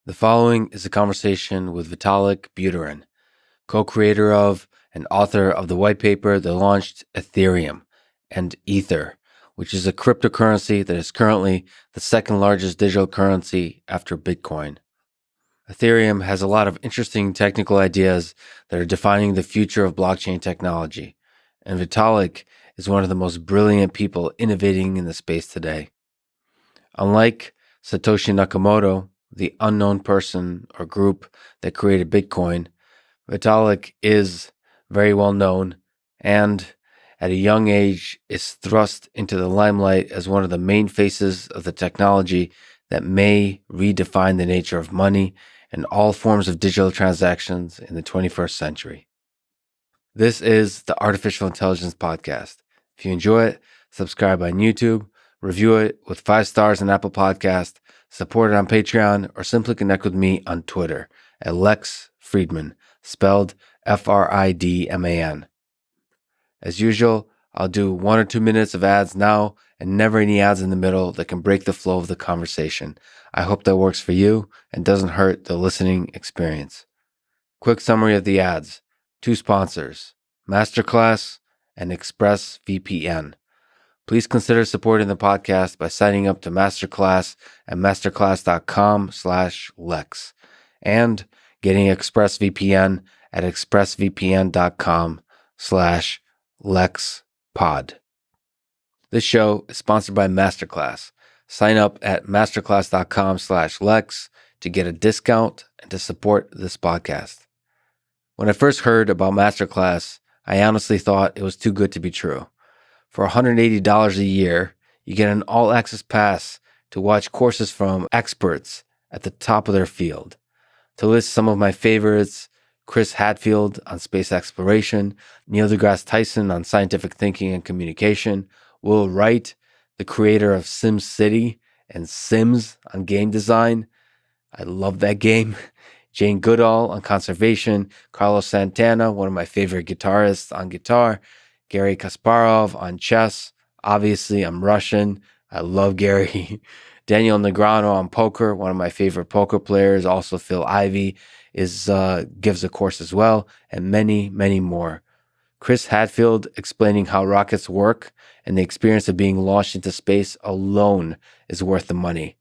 The following is a conversation with Vitalik Buterin, co-creator of and author of the white paper that launched Ethereum and Ether, which is a cryptocurrency that is currently the second largest digital currency after Bitcoin. Ethereum has a lot of interesting technical ideas that are defining the future of blockchain technology, and Vitalik is one of the most brilliant people innovating in the space today. Unlike Satoshi Nakamoto, the unknown person or group that created Bitcoin, Vitalik is very well known and at a young age is thrust into the limelight as one of the main faces of the technology that may redefine the nature of money and all forms of digital transactions in the 21st century. This is the Artificial Intelligence Podcast. If you enjoy it, subscribe on YouTube, review it with 5 stars on Apple Podcast, support it on Patreon, or simply connect with me on Twitter at Lex Fridman, spelled Fridman. As usual, I'll do 1 or 2 minutes of ads now and never any ads in the middle that can break the flow of the conversation. I hope that works for you and doesn't hurt the listening experience. Quick summary of the ads. 2 sponsors, Masterclass and ExpressVPN. Please consider supporting the podcast by signing up to Masterclass at masterclass.com/Lex and getting ExpressVPN at expressvpn.com/LexPod. This show is sponsored by Masterclass. Sign up at masterclass.com/Lex to get a discount and to support this podcast. When I first heard about Masterclass, I honestly thought it was too good to be true. For $180 a year, you get an all-access pass to watch courses from experts at the top of their field. To list some of my favorites, Chris Hadfield on space exploration, Neil deGrasse Tyson on scientific thinking and communication, Will Wright, the creator of SimCity and Sims on game design. I love that game. Jane Goodall on conservation, Carlos Santana, one of my favorite guitarists, on guitar, Gary Kasparov on chess. Obviously, I'm Russian. I love Gary. Daniel Negreanu on poker, one of my favorite poker players. Also, Phil Ivey gives a course as well, and many, many more. Chris Hadfield explaining how rockets work and the experience of being launched into space alone is worth the money.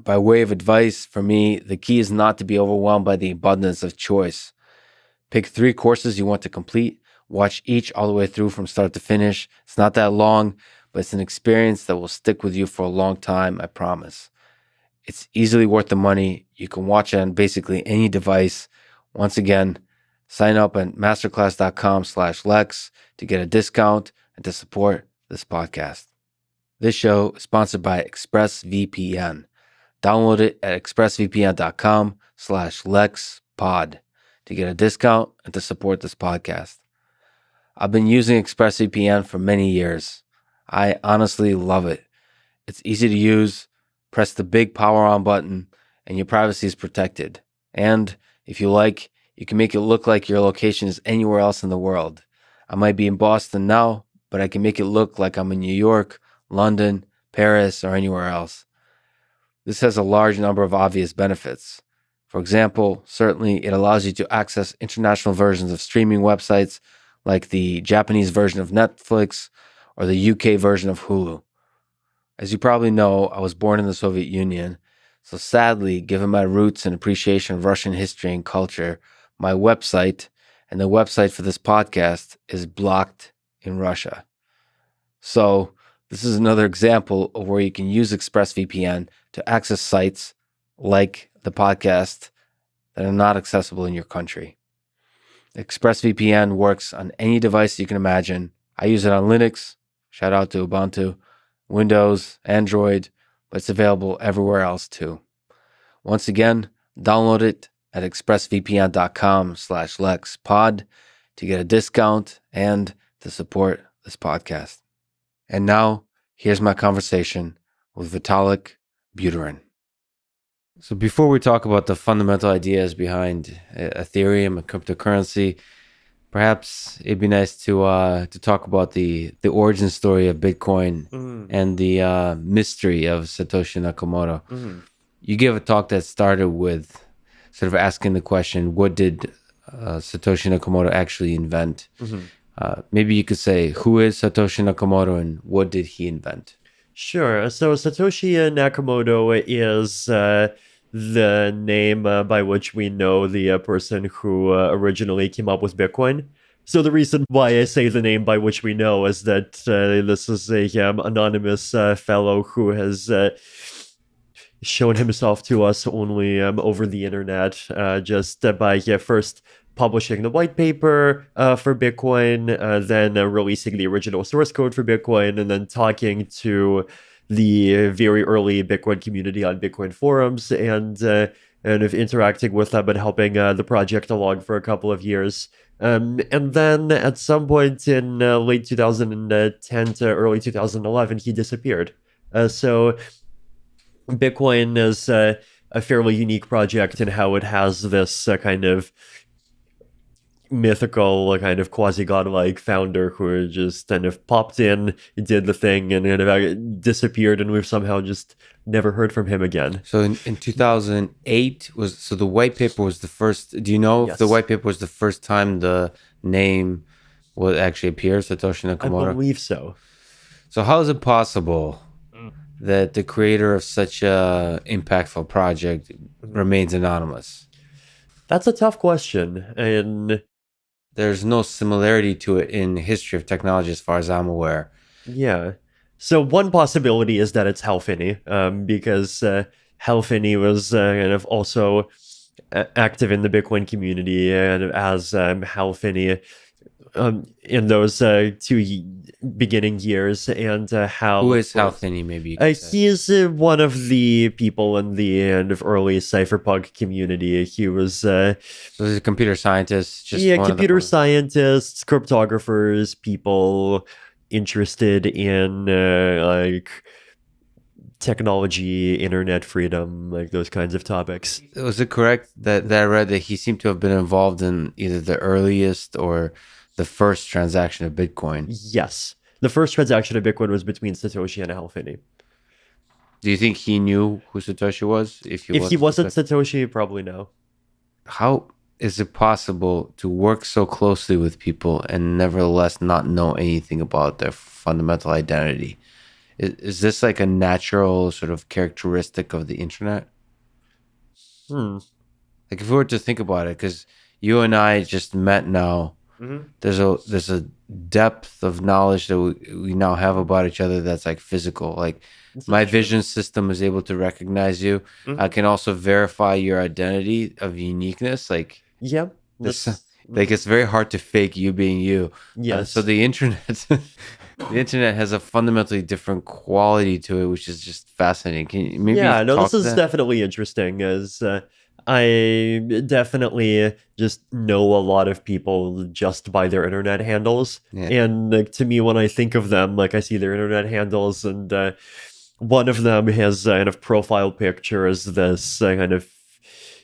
By way of advice, for me, the key is not to be overwhelmed by the abundance of choice. Pick 3 courses you want to complete. Watch each all the way through from start to finish. It's not that long, but it's an experience that will stick with you for a long time, I promise. It's easily worth the money. You can watch it on basically any device. Once again, sign up at masterclass.com/Lex to get a discount and to support this podcast. This show is sponsored by ExpressVPN. Download it at expressvpn.com/LexPod to get a discount and to support this podcast. I've been using ExpressVPN for many years. I honestly love it. It's easy to use. Press the big power on button and your privacy is protected. And if you like, you can make it look like your location is anywhere else in the world. I might be in Boston now, but I can make it look like I'm in New York, London, Paris, or anywhere else. This has a large number of obvious benefits. For example, certainly it allows you to access international versions of streaming websites like the Japanese version of Netflix or the UK version of Hulu. As you probably know, I was born in the Soviet Union, so sadly, given my roots and appreciation of Russian history and culture, my website and the website for this podcast is blocked in Russia. So this is another example of where you can use ExpressVPN to access sites like the podcast that are not accessible in your country. ExpressVPN works on any device you can imagine. I use it on Linux, shout out to Ubuntu, Windows, Android, but it's available everywhere else too. Once again, download it at expressvpn.com/LexPod to get a discount and to support this podcast. And now, here's my conversation with Vitalik Buterin. So before we talk about the fundamental ideas behind Ethereum and cryptocurrency, perhaps it'd be nice to talk about the origin story of Bitcoin and the mystery of Satoshi Nakamoto. you gave a talk that started with sort of asking the question, what did Satoshi Nakamoto actually invent? Maybe you could say, who is Satoshi Nakamoto and what did he invent? Sure. So Satoshi Nakamoto is the name by which we know the person who originally came up with Bitcoin. So the reason why I say the name by which we know is that this is a anonymous fellow who has shown himself to us only over the internet, just by first publishing the white paper for Bitcoin, then releasing the original source code for Bitcoin, and then talking to the very early Bitcoin community on Bitcoin forums, and of interacting with them and helping the project along for a couple of years. And then at some point in late 2010 to early 2011, he disappeared. So Bitcoin is a fairly unique project in how it has this kind of mythical, kind of quasi-godlike founder who just kind of popped in, did the thing, and kind of disappeared, and we've somehow just never heard from him again. So in 2008 the white paper was the first. Do you know if the white paper was the first time the name will actually appear, Satoshi Nakamoto? I believe so. So how is it possible that the creator of such a impactful project remains anonymous? That's a tough question, and there's no similarity to it in history of technology as far as I'm aware. Yeah. So one possibility is that it's Hal Finney, because Hal Finney was kind of also active in the Bitcoin community, and as Hal Finney in those beginning years, and how... Who is Hal Finney, maybe? He's one of the people in the end of early cypherpunk community. He was... so he's a computer scientist? Computer scientists, cryptographers, people interested in like technology, internet freedom, like those kinds of topics. Was it correct that I read that he seemed to have been involved in either the earliest or the first transaction of Bitcoin? Yes. The first transaction of Bitcoin was between Satoshi and Hal Finney. Do you think he knew who Satoshi was? If he wasn't Satoshi, probably no. How is it possible to work so closely with people and nevertheless not know anything about their fundamental identity? Is this like a natural sort of characteristic of the internet? Like if we were to think about it, because you and I just met now, there's a depth of knowledge that we now have about each other that's like physical. Like my vision system is able to recognize you. I can also verify your identity of uniqueness. Like like it's very hard to fake you being you. Yes. So the internet, the internet has a fundamentally different quality to it, which is just fascinating. Can you maybe this is definitely interesting, as I definitely just know a lot of people just by their internet handles. And like, to me, when I think of them, like I see their internet handles, and one of them has a kind of profile picture as this kind of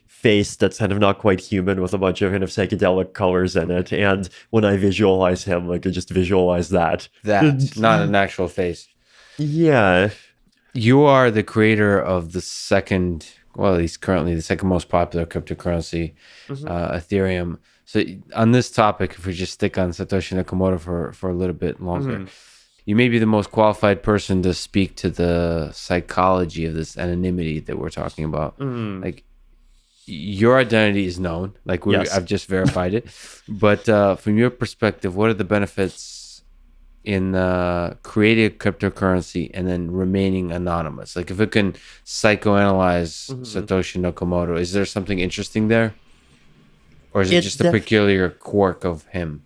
face that's kind of not quite human with a bunch of kind of psychedelic colors in it. And when I visualize him, like I just visualize that. That's not an actual face. Yeah. You are the creator of the second, well, at least currently the second most popular cryptocurrency, Ethereum. So on this topic, if we just stick on Satoshi Nakamoto for a little bit longer, you may be the most qualified person to speak to the psychology of this anonymity that we're talking about. Like, your identity is known, like I've just verified it. But from your perspective, what are the benefits in creating a cryptocurrency and then remaining anonymous? Like if it can psychoanalyze Satoshi Nakamoto, is there something interesting there? Or is it just a peculiar quirk of him?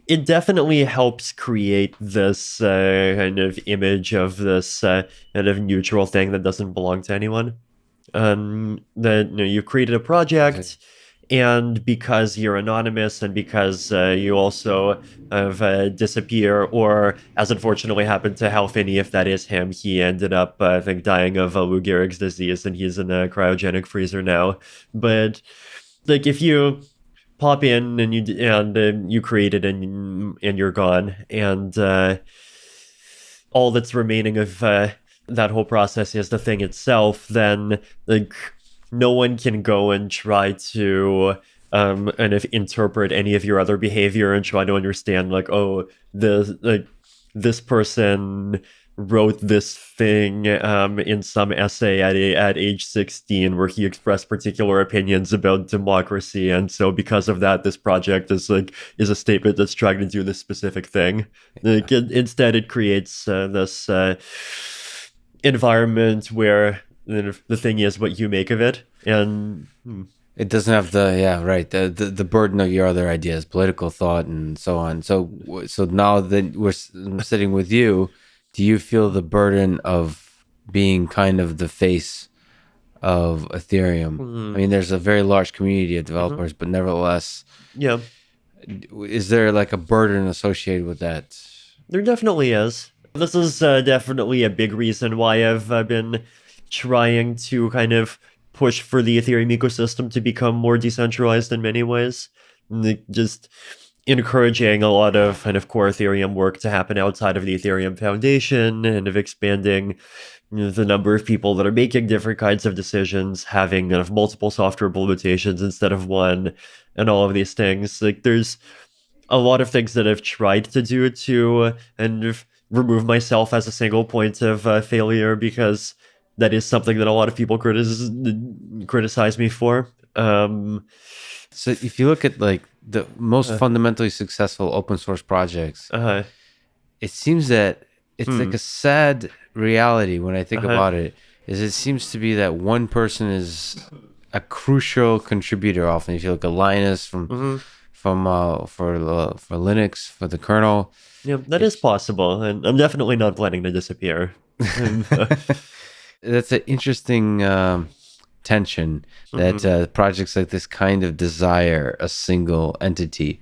It definitely helps create this kind of image of this kind of neutral thing that doesn't belong to anyone. That you created a project, and because you're anonymous, and because you also have disappear, or as unfortunately happened to Hal Finney, if that is him, he ended up I think dying of Lou Gehrig's disease, and he's in a cryogenic freezer now. But like if you pop in and you create it and you're gone, and all that's remaining of that whole process is the thing itself, then like no one can go and try to kind of interpret any of your other behavior and try to understand like, oh, this person wrote this thing in some essay at age 16 where he expressed particular opinions about democracy, and so because of that this project is a statement that's trying to do this specific thing. Like, instead it creates this environment where the thing is what you make of it, and it doesn't have the burden of your other ideas, political thought, and so on. So now that we're sitting with you, do you feel the burden of being kind of the face of Ethereum? I mean, there's a very large community of developers, but nevertheless, yeah, is there like a burden associated with that? there definitely is. This is definitely a big reason why I've been trying to kind of push for the Ethereum ecosystem to become more decentralized in many ways. Just encouraging a lot of kind of core Ethereum work to happen outside of the Ethereum Foundation, and of expanding the number of people that are making different kinds of decisions, having kind of multiple software implementations instead of one, and all of these things. Like, there's a lot of things that I've tried to do to kind of remove myself as a single point of failure, because that is something that a lot of people criticize me for. So if you look at like the most fundamentally successful open source projects, it seems that it's like a sad reality when I think about it, is it seems to be that one person is a crucial contributor often. If you look at Linus for Linux, for the kernel. Yeah, that is possible, and I'm definitely not planning to disappear. That's an interesting tension that projects like this kind of desire a single entity,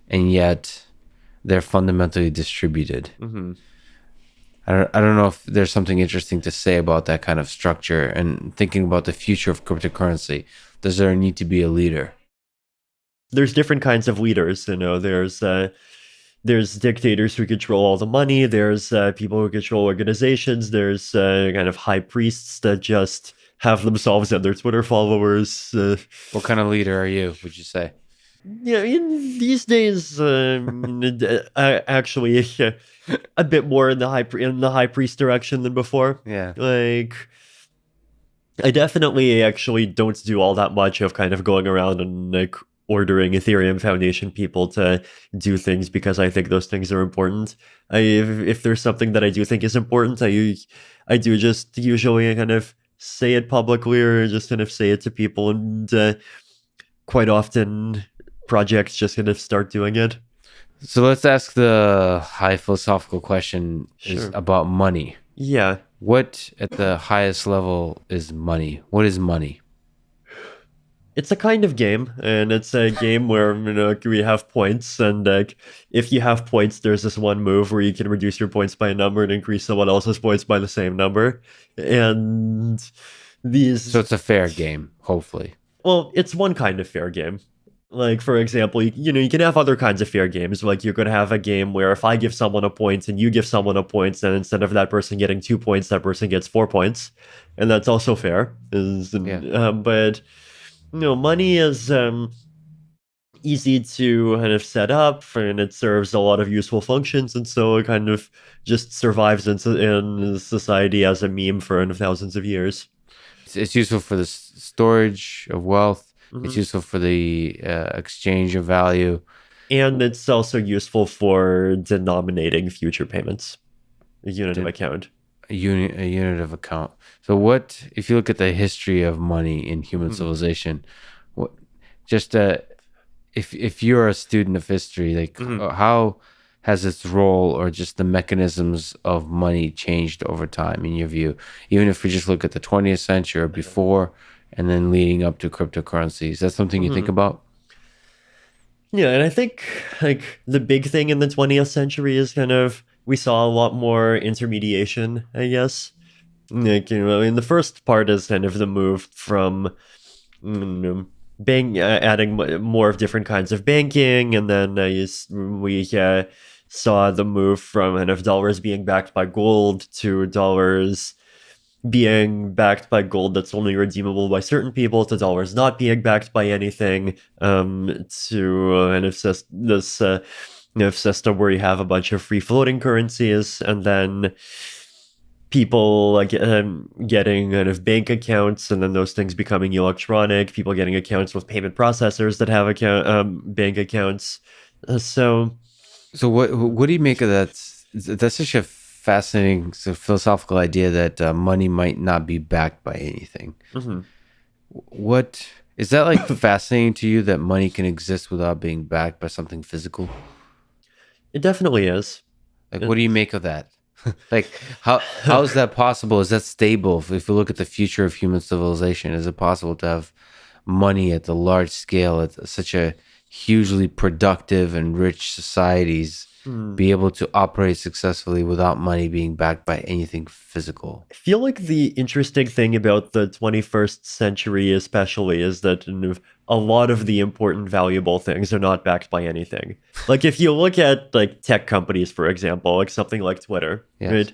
and yet they're fundamentally distributed. I don't know if there's something interesting to say about that kind of structure, and thinking about the future of cryptocurrency. Does there need to be a leader? There's different kinds of leaders. There's dictators who control all the money. There's people who control organizations. There's kind of high priests that just have themselves and their Twitter followers. What kind of leader are you, would you say? Yeah, these days, actually, a bit more in the high priest direction than before. Yeah, like, I definitely actually don't do all that much of kind of going around and like ordering Ethereum Foundation people to do things because I think those things are important. If there's something that I do think is important, I do just usually kind of say it publicly, or just kind of say it to people, and quite often projects just kind of start doing it. So let's ask the high philosophical question is about money. Yeah. What at the highest level is money? What is money? It's a kind of game, and it's a game where we have points, and if you have points, there's this one move where you can reduce your points by a number and increase someone else's points by the same number, and So it's a fair game, hopefully. Well, it's one kind of fair game. Like, for example, you can have other kinds of fair games. Like, you could have a game where if I give someone a point and you give someone a point, then instead of that person getting 2 points, that person gets 4 points, and that's also fair. But money is easy to kind of set up, and it serves a lot of useful functions, and so it kind of just survives in society as a meme for thousands of years. It's useful for the storage of wealth. It's useful for the exchange of value. And it's also useful for denominating future payments. A unit of account. A unit of account. So what, if you look at the history of money in human civilization, if you're a student of history, like how has its role or just the mechanisms of money changed over time in your view? Even if we just look at the 20th century or before, and then leading up to cryptocurrency. Is that something you think about? Yeah, and I think like the big thing in the 20th century is kind of we saw a lot more intermediation, I guess. Like, the first part is kind of the move from adding more of different kinds of banking, and then we saw the move from kind of dollars being backed by gold to dollars being backed by gold that's only redeemable by certain people to dollars not being backed by anything, to an system where you have a bunch of free floating currencies, and then people like getting kind of bank accounts, and then those things becoming electronic, people getting accounts with payment processors that have bank accounts. So what do you make of that? That's such a fascinating philosophical idea that money might not be backed by anything. What is that like fascinating to you, that money can exist without being backed by something physical? it definitely is. Like, what do you make of that? Like, how is that possible? Is that stable? If you look at the future of human civilization, is it possible to have money at the large scale at such a hugely productive and rich societies be able to operate successfully without money being backed by anything physical? I feel like the interesting thing about the 21st century especially is that a lot of the important, valuable things are not backed by anything. Like if you look at like tech companies, for example, like something like Twitter, Yes. right?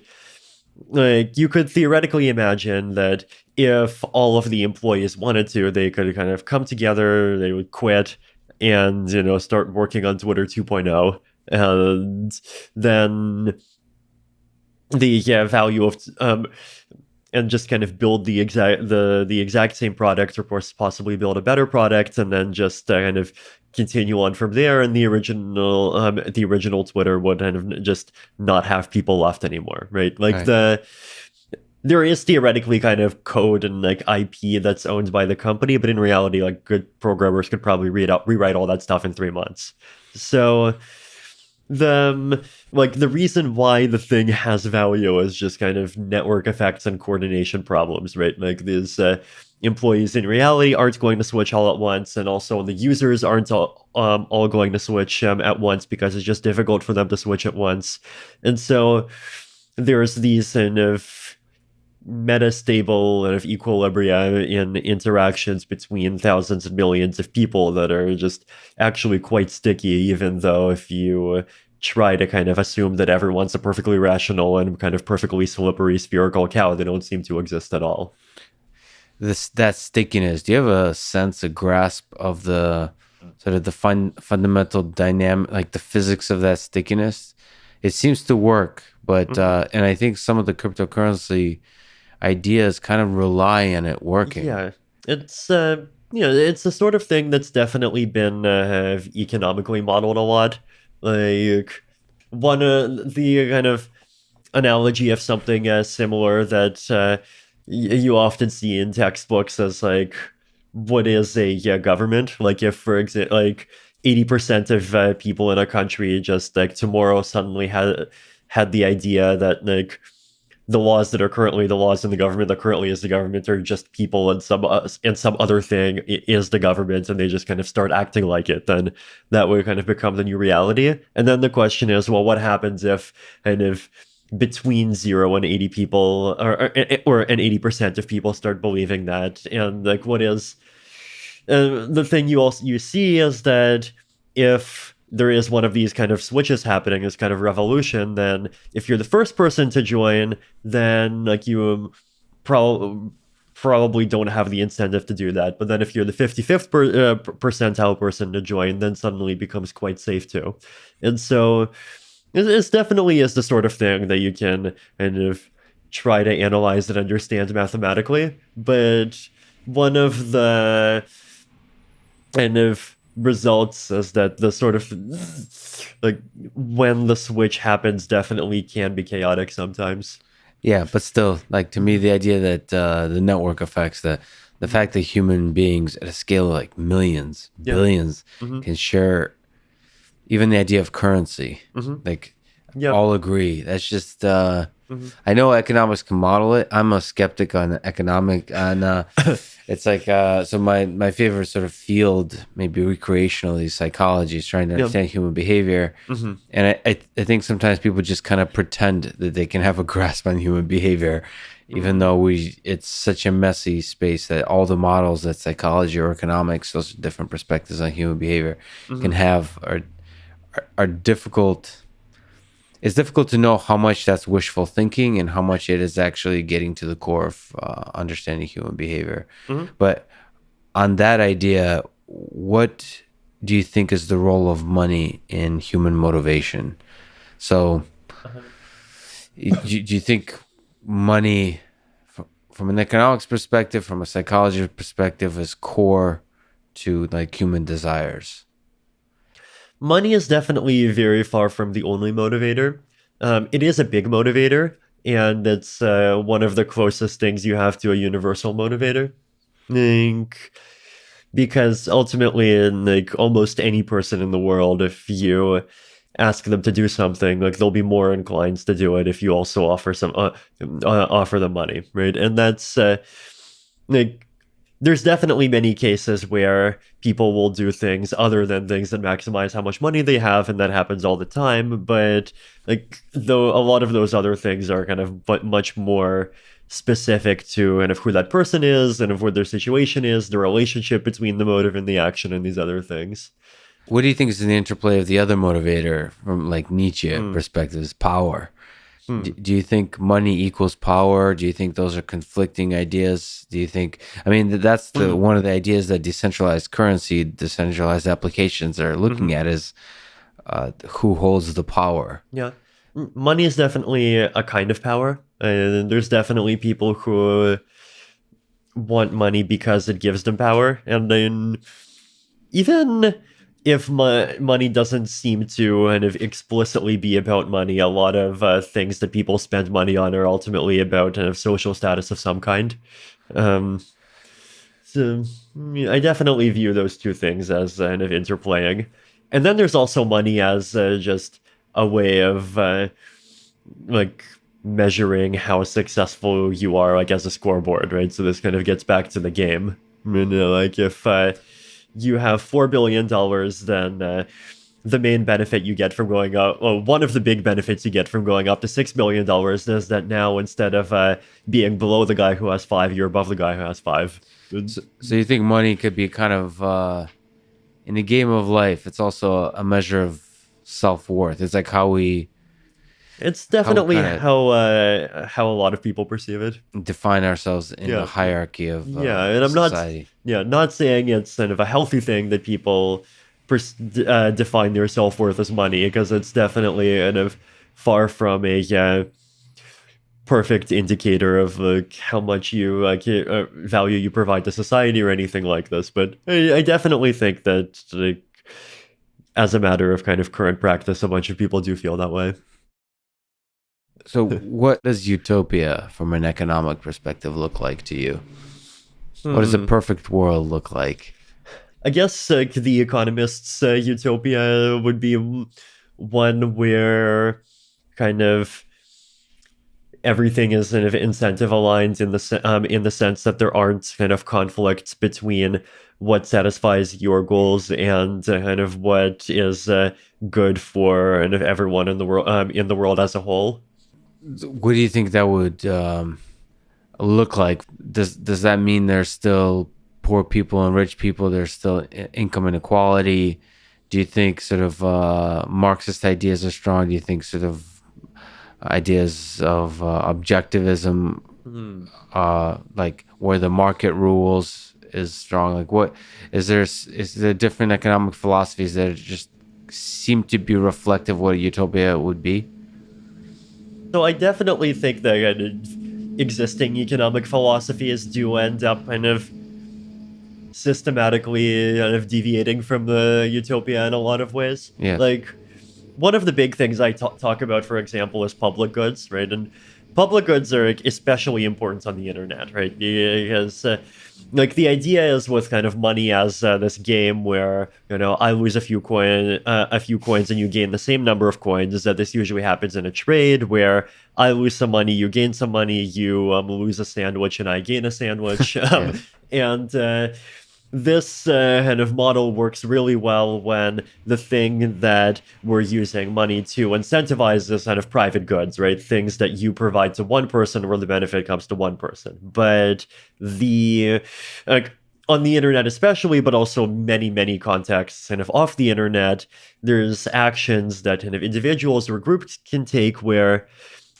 Like you could theoretically imagine that if all of the employees wanted to, they could kind of come together, they would quit and, start working on Twitter 2.0. And then the value of and just kind of build the exact same product, or possibly build a better product, and then just kind of continue on from there. And the original Twitter would kind of just not have people left anymore, right? Like Right. there is theoretically kind of code and like IP that's owned by the company, but in reality, like good programmers could probably rewrite all that stuff in 3 months. So the reason why the thing has value is just kind of network effects and coordination problems, right? Like these employees in reality aren't going to switch all at once, and also the users aren't all going to switch at once, because it's just difficult for them to switch at once. And so there's these kind of metastable and of equilibria in interactions between thousands and millions of people that are just actually quite sticky, even though if you try to kind of assume that everyone's a perfectly rational and kind of perfectly slippery spherical cow, they don't seem to exist at all. That stickiness, do you have a sense, a grasp of the sort of the fundamental dynamic, like the physics of that stickiness? It seems to work, but and I think some of the cryptocurrency ideas kind of rely on it working. Yeah, it's it's the sort of thing that's definitely been economically modeled a lot. Like one the kind of analogy of something similar that you often see in textbooks as like, what is a government? Like if, for example, like 80% of people in a country just like tomorrow suddenly had the idea that like the laws that are currently the laws in the government that currently is the government are just people, and some other thing is the government, and they just kind of start acting like it, then that would kind of become the new reality. And then the question is, well, what happens if kind of between 0 and 80 people or and 80% of people start believing that? And like, what is the thing you see is that if there is one of these kind of switches happening, this kind of revolution, then if you're the first person to join, then like you probably don't have the incentive to do that. But then if you're the 55th percentile person to join, then suddenly it becomes quite safe too. And so it's definitely is the sort of thing that you can kind of try to analyze and understand mathematically. But one of the kind of results is that the sort of like when the switch happens definitely can be chaotic sometimes. Yeah, but still, like to me, the idea that the network effects, the fact that human beings at a scale of like millions, billions, can share, even the idea of currency, like all agree. That's just I know economics can model it. I'm a skeptic on economic, and it's like so my favorite sort of field, maybe recreationally, psychology, is trying to understand human behavior. And I think sometimes people just kind of pretend that they can have a grasp on human behavior, even though it's such a messy space that all the models that psychology or economics, those different perspectives on human behavior, can have are difficult. it's difficult to know how much that's wishful thinking and how much it is actually getting to the core of understanding human behavior. Mhm. But on that idea, what do you think is the role of money in human motivation? So, do you think money, from an economics perspective, from a psychology perspective, is core to like human desires? Money is definitely very far from the only motivator. It is a big motivator, and it's one of the closest things you have to a universal motivator. Like, because ultimately, in like almost any person in the world, if you ask them to do something, like they'll be more inclined to do it if you also offer them money, right? And that's like there's definitely many cases where people will do things other than things that maximize how much money they have, and that happens all the time. But like, though a lot of those other things are kind of but much more specific to and of who that person is and of what their situation is, the relationship between the motive and the action, and these other things. What do you think is the interplay of the other motivator from like Nietzsche perspective is power? Do you think money equals power? Do you think those are conflicting ideas? Do you think, I mean, that's one of the ideas that decentralized currency, decentralized applications are looking at is who holds the power? Yeah. Money is definitely a kind of power. And there's definitely people who want money because it gives them power. And then even if money doesn't seem to kind of explicitly be about money, a lot of things that people spend money on are ultimately about kind of social status of some kind. So I definitely view those two things as kind of interplaying. And then there's also money as just a way of like measuring how successful you are, like as a scoreboard, right? So this kind of gets back to the game. Like if you have $4 billion, then the main benefit you get from going up, well, one of the big benefits you get from going up to $6 billion is that now instead of being below the guy who has 5, you're above the guy who has 5. So you think money could be kind of, in the game of life, it's also a measure of self-worth. It's like how we It's definitely how a lot of people perceive it. define ourselves in the hierarchy of and I'm society. not saying it's kind of a healthy thing that people define their self-worth as money, because it's definitely kind of far from a perfect indicator of like how much you value you provide to society or anything like this. But I definitely think that like, as a matter of kind of current practice, a bunch of people do feel that way. So what does utopia from an economic perspective look like to you? What does a perfect world look like? I guess the Economist's utopia would be one where kind of everything is kind of incentive aligned in the sense that there aren't kind of conflicts between what satisfies your goals and kind of what is good for kind of everyone in the world as a whole. What do you think that would look like? Does that mean there's still poor people and rich people? There's still income inequality? Do you think sort of Marxist ideas are strong? Do you think sort of ideas of objectivism, like where the market rules, is strong? Like, what is there different economic philosophies that just seem to be reflective of what a utopia would be? So I definitely think that existing economic philosophies do end up kind of systematically kind of deviating from the utopia in a lot of ways. Yeah. Like, one of the big things I talk about, for example, is public goods, right? And public goods are like, especially important on the internet, right? Because like the idea is with kind of money as this game where I lose a few coins and you gain the same number of coins. Is that this usually happens in a trade where I lose some money, you gain some money, you lose a sandwich and I gain a sandwich, and this kind of model works really well when the thing that we're using money to incentivize is kind of private goods, right? Things that you provide to one person where the benefit comes to one person. But on the internet especially, but also many contexts kind of off the internet, there's actions that kind of individuals or groups can take where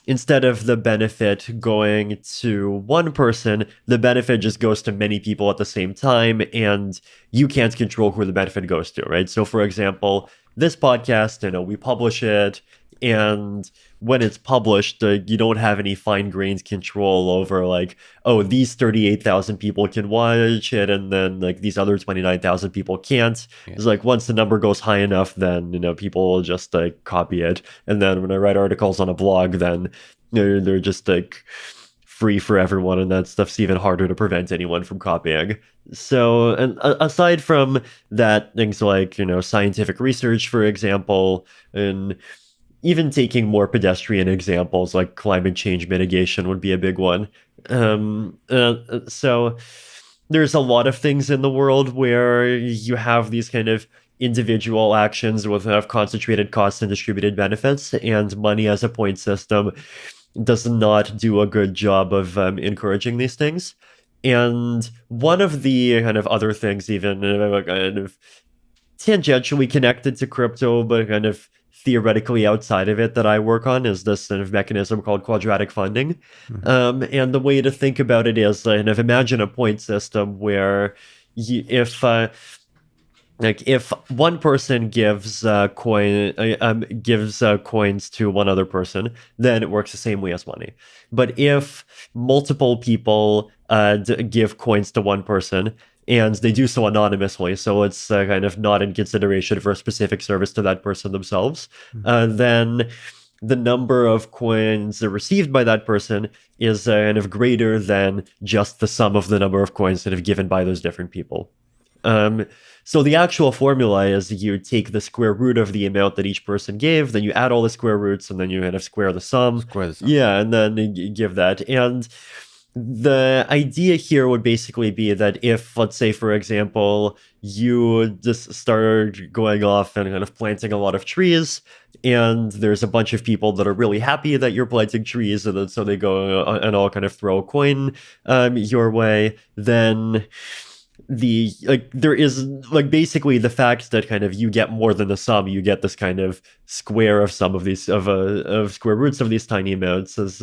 instead of the benefit going to one person, the benefit just goes to many people at the same time, and you can't control who the benefit goes to, right? So, for example, this podcast, we publish it, and when it's published, you don't have any fine-grained control over, like, oh, these 38,000 people can watch it, and then, like, these other 29,000 people can't. Yeah. It's like, once the number goes high enough, then, people will just, like, copy it. And then when I write articles on a blog, then they're just, like, free for everyone, and that stuff's even harder to prevent anyone from copying. So, and aside from that, things like, scientific research, for example, and even taking more pedestrian examples like climate change mitigation would be a big one. So there's a lot of things in the world where you have these kind of individual actions with concentrated costs and distributed benefits, and money as a point system does not do a good job of encouraging these things. And one of the kind of other things, even kind of tangentially connected to crypto, but kind of theoretically outside of it, that I work on, is this kind of mechanism called quadratic funding. Mm-hmm. And the way to think about it is kind of imagine a point system where if one person gives coins to one other person, then it works the same way as money. But if multiple people give coins to one person, and they do so anonymously, so it's kind of not in consideration for a specific service to that person themselves, then the number of coins received by that person is kind of greater than just the sum of the number of coins that have given by those different people. So the actual formula is you take the square root of the amount that each person gave, then you add all the square roots, and then you kind of square the sum. Yeah, and then you give that. And the idea here would basically be that if, let's say, for example, you just start going off and kind of planting a lot of trees, and there's a bunch of people that are really happy that you're planting trees, and then so they go and all kind of throw a coin your way, then there is basically the fact that kind of you get more than the sum, you get this kind of square of some of these of square roots of these tiny amounts, is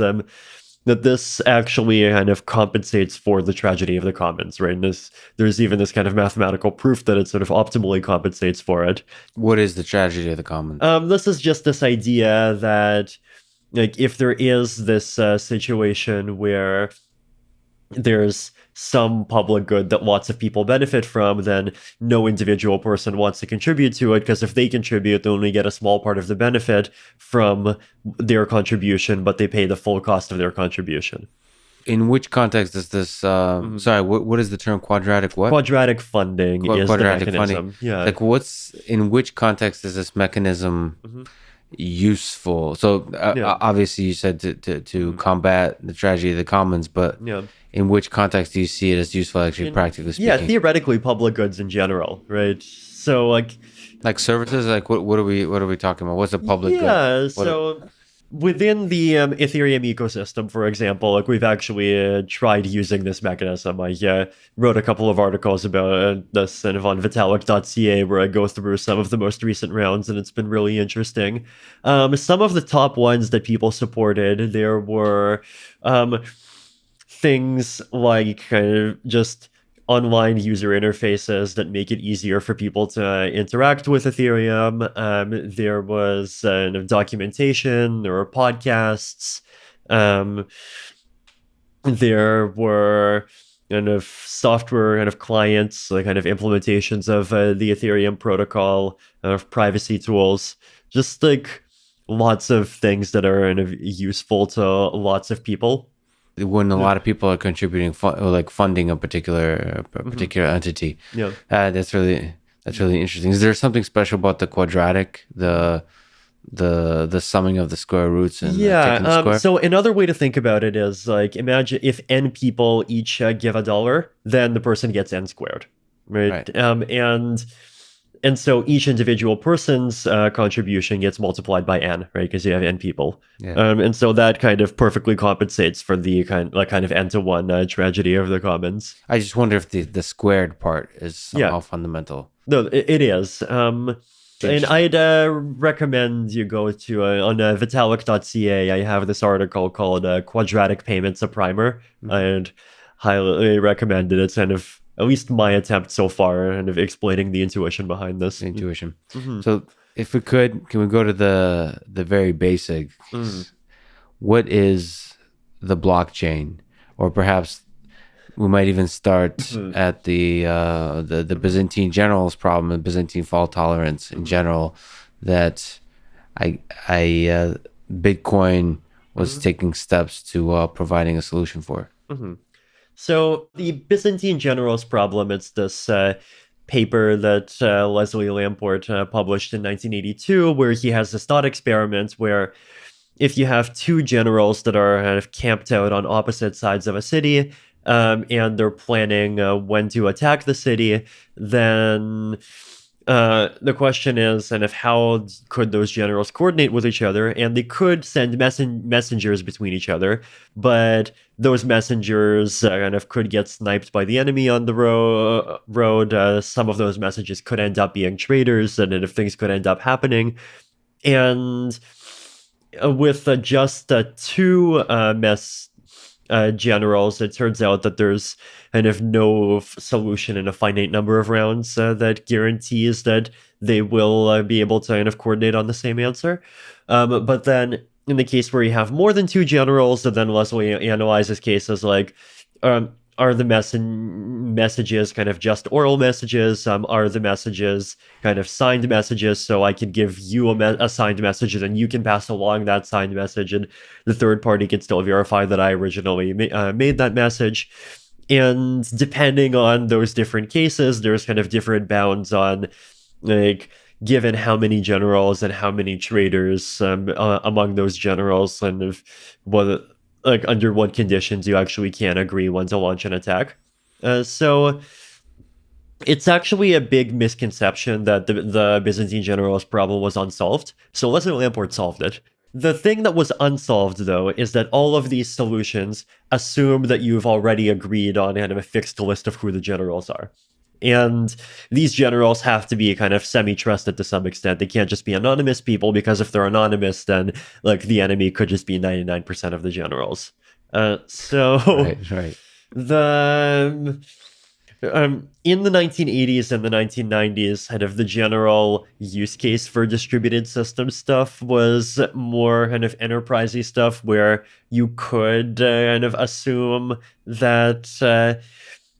that this actually kind of compensates for the tragedy of the commons, right? And there's even this kind of mathematical proof that it sort of optimally compensates for it. What is the tragedy of the commons? This is just this idea that, like, if there is this situation where there's some public good that lots of people benefit from, then no individual person wants to contribute to it, because if they contribute, they only get a small part of the benefit from their contribution, but they pay the full cost of their contribution. In which context is this? Sorry, what is the term quadratic? What? Quadratic funding is quadratic the mechanism. Funding. Yeah. Like, in which context is this mechanism useful? So obviously you said to combat the tragedy of the commons, but in which context do you see it as useful, actually, practically speaking? Yeah, theoretically, public goods in general, right? So like services, like what are we talking about? What's a public good? Yeah, so within the Ethereum ecosystem, for example, like, we've actually tried using this mechanism. I wrote a couple of articles about this kind of on Vitalik.ca, where I go through some of the most recent rounds, and it's been really interesting. Some of the top ones that people supported, there were things like kind of just online user interfaces that make it easier for people to interact with Ethereum. There was documentation, there were podcasts, there were kind of software kind of clients, like kind of implementations of the Ethereum protocol, privacy tools, just like lots of things that are kind of useful to lots of people. When a lot of people are contributing, funding a particular entity. Yeah, that's really interesting. Is there something special about the quadratic, the summing of the square roots and taking the square? So another way to think about it is, like, imagine if n people each give $1, then the person gets n squared, right? And And so each individual person's contribution gets multiplied by n, right? Because you have n people. Yeah. And so that kind of perfectly compensates for the kind of n-to-1 tragedy of the commons. I just wonder if the squared part is somehow fundamental. No, it is. And I'd recommend you go to on Vitalik.ca. I have this article called "Quadratic Payments: A Primer." I'd highly recommend it. It's kind of at least my attempt so far, kind of explaining the intuition behind this. Intuition. So, if we can we go to the very basics? What is the blockchain, or perhaps we might even start at the Byzantine generals problem, the Byzantine fault tolerance in general, that Bitcoin was taking steps to providing a solution for. So the Byzantine generals problem, it's this paper that Leslie Lamport published in 1982, where he has this thought experiment where if you have two generals that are kind of camped out on opposite sides of a city, and they're planning when to attack the city, then the question is, and how could those generals coordinate with each other? And they could send messengers between each other, but those messengers kind of could get sniped by the enemy on the road. Some of those messages could end up being traitors, and if things could end up happening. And with just two generals, it turns out that there's kind of no solution in a finite number of rounds that guarantees that they will be able to kind of coordinate on the same answer. But then in the case where you have more than two generals, and then Leslie analyzes cases like, are the messages kind of just oral messages? Are the messages kind of signed messages? So I can give you a signed message, and then you can pass along that signed message, and the third party can still verify that I originally made that message. And depending on those different cases, there's kind of different bounds on, like, given how many generals and how many traitors among those generals, and if whether, like, under what conditions you actually can agree when to launch an attack. So it's actually a big misconception that the Byzantine generals problem was unsolved. So Leslie Lamport solved it. The thing that was unsolved, though, is that all of these solutions assume that you've already agreed on kind of a fixed list of who the generals are. And these generals have to be kind of semi-trusted to some extent. They can't just be anonymous people, because if they're anonymous, then, like, the enemy could just be 99% of the generals. Right. In the 1980s and the 1990s, kind of the general use case for distributed system stuff was more kind of enterprisey stuff, where you could kind of assume that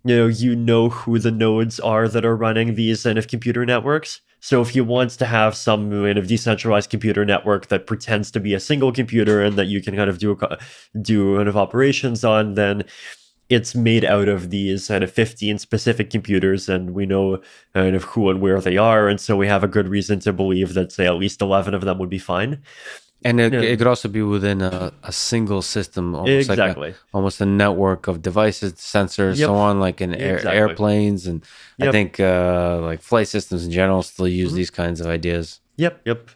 you know who the nodes are that are running these kind of computer networks. So if you want to have some kind of decentralized computer network that pretends to be a single computer and that you can kind of do kind of operations on, then it's made out of these kind of 15 specific computers, and we know kind of who and where they are. And so we have a good reason to believe that, say, at least 11 of them would be fine. And it could also be within a single system, almost exactly. Almost a network of devices, sensors, so on, like in airplanes. And I think like flight systems in general still use these kinds of ideas. Yep.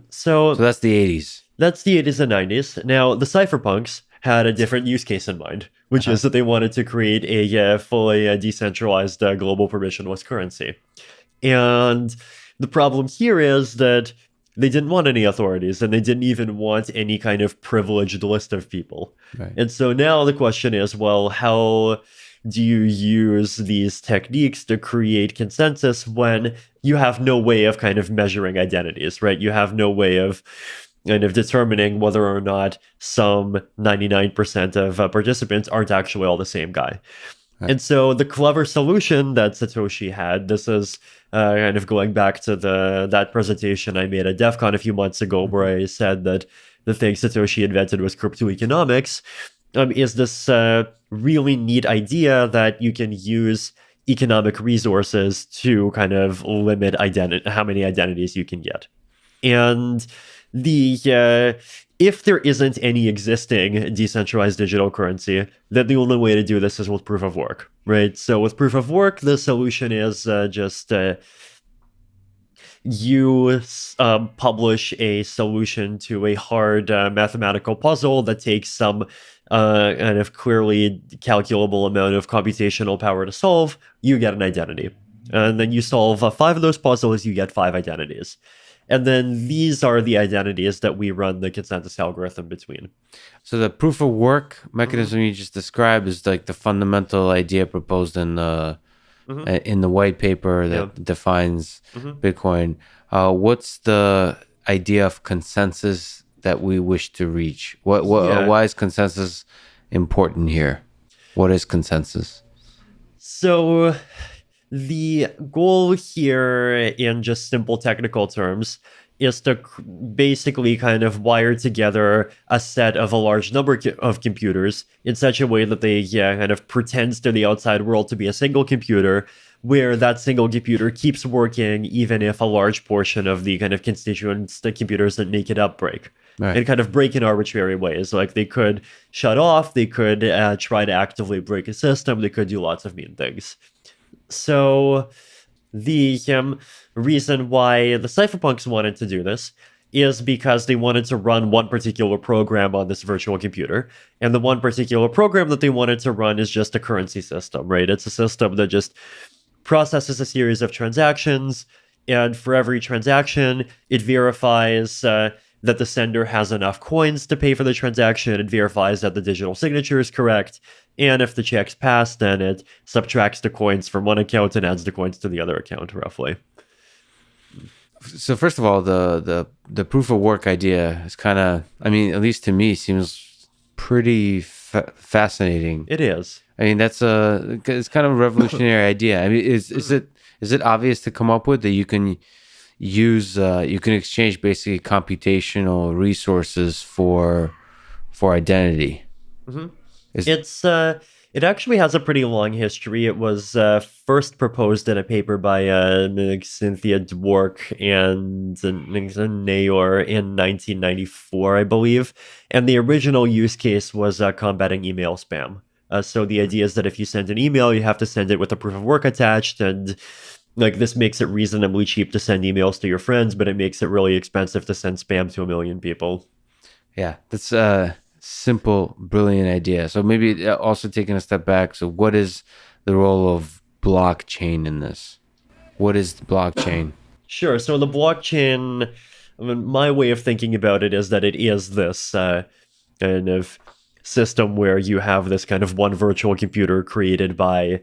So that's the 80s. That's the 80s and 90s. Now, the cypherpunks had a different use case in mind, which is that they wanted to create a fully decentralized global permissionless currency. And the problem here is that they didn't want any authorities, and they didn't even want any kind of privileged list of people. Right. And so now the question is, well, how do you use these techniques to create consensus when you have no way of kind of measuring identities, right? You have no way of kind of determining whether or not some 99% of participants aren't actually all the same guy. Right. And so the clever solution that Satoshi had, this is kind of going back to that presentation I made at DEF CON a few months ago, where I said that the thing Satoshi invented was cryptoeconomics, is this really neat idea that you can use economic resources to kind of limit how many identities you can get. And if there isn't any existing decentralized digital currency, then the only way to do this is with proof of work, right? So with proof of work, the solution is just you publish a solution to a hard mathematical puzzle that takes some kind of clearly calculable amount of computational power to solve, you get an identity. And then you solve 5 of those puzzles, you get 5 identities. And then these are the identities that we run the consensus algorithm between. So the proof of work mechanism you just described is like the fundamental idea proposed in the white paper that defines Bitcoin. What's the idea of consensus that we wish to reach? Why is consensus important here? What is consensus? So the goal here, in just simple technical terms, is to basically kind of wire together a set of a large number of computers in such a way that they kind of pretends to the outside world to be a single computer, where that single computer keeps working even if a large portion of the kind of constituents, the computers that make it up, break. Right. And kind of break in arbitrary ways. Like they could shut off, they could try to actively break a system, they could do lots of mean things. So the reason why the cypherpunks wanted to do this is because they wanted to run one particular program on this virtual computer. And the one particular program that they wanted to run is just a currency system, right? It's a system that just processes a series of transactions. And for every transaction, it verifies that the sender has enough coins to pay for the transaction. It verifies that the digital signature is correct. And if the check's passed, then it subtracts the coins from one account and adds the coins to the other account, roughly. So first of all, the proof of work idea is kind of, I mean, at least to me, seems pretty fascinating. It is. I mean, it's kind of a revolutionary idea. I mean, is it obvious to come up with that you can use you can exchange basically computational resources for identity? It actually has a pretty long history. It was first proposed in a paper by Cynthia Dwork and Nayor in 1994, I believe. And the original use case was combating email spam. So the idea is that if you send an email, you have to send it with a proof of work attached, and like this makes it reasonably cheap to send emails to your friends, but it makes it really expensive to send spam to 1 million people. Yeah, that's a simple, brilliant idea. So maybe also taking a step back. So what is the role of blockchain in this? What is the blockchain? Sure. So the blockchain, I mean, my way of thinking about it is that it is this kind of system where you have this kind of one virtual computer created by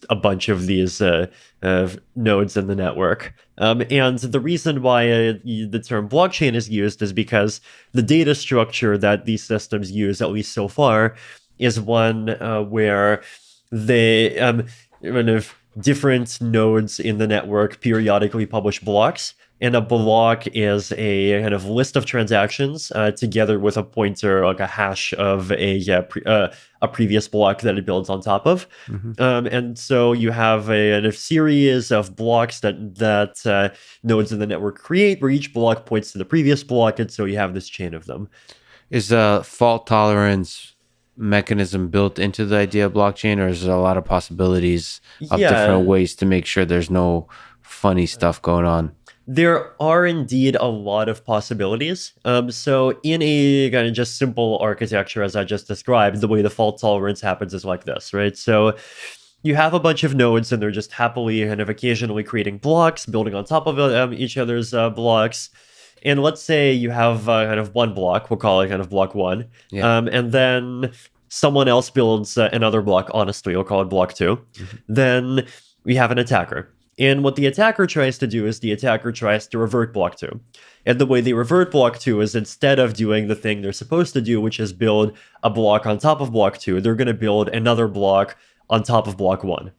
a bunch of these nodes in the network. And the reason why the term blockchain is used is because the data structure that these systems use, at least so far, is one where they kind of different nodes in the network periodically publish blocks. And a block is a kind of list of transactions together with a pointer, like a hash of a previous block that it builds on top of. And so you have a series of blocks that nodes in the network create, where each block points to the previous block, and so you have this chain of them. Is a fault tolerance mechanism built into the idea of blockchain, or is there a lot of possibilities of different ways to make sure there's no funny stuff going on? There are indeed a lot of possibilities. So in a kind of just simple architecture, as I just described, the way the fault tolerance happens is like this, right? So you have a bunch of nodes, and they're just happily kind of occasionally creating blocks, building on top of each other's blocks. And let's say you have kind of one block, we'll call it kind of block 1. And then someone else builds another block, honestly, we'll call it block 2. Then we have an attacker. And what the attacker tries to do is the attacker tries to revert block 2. And the way they revert block 2 is, instead of doing the thing they're supposed to do, which is build a block on top of block 2, they're going to build another block on top of block 1.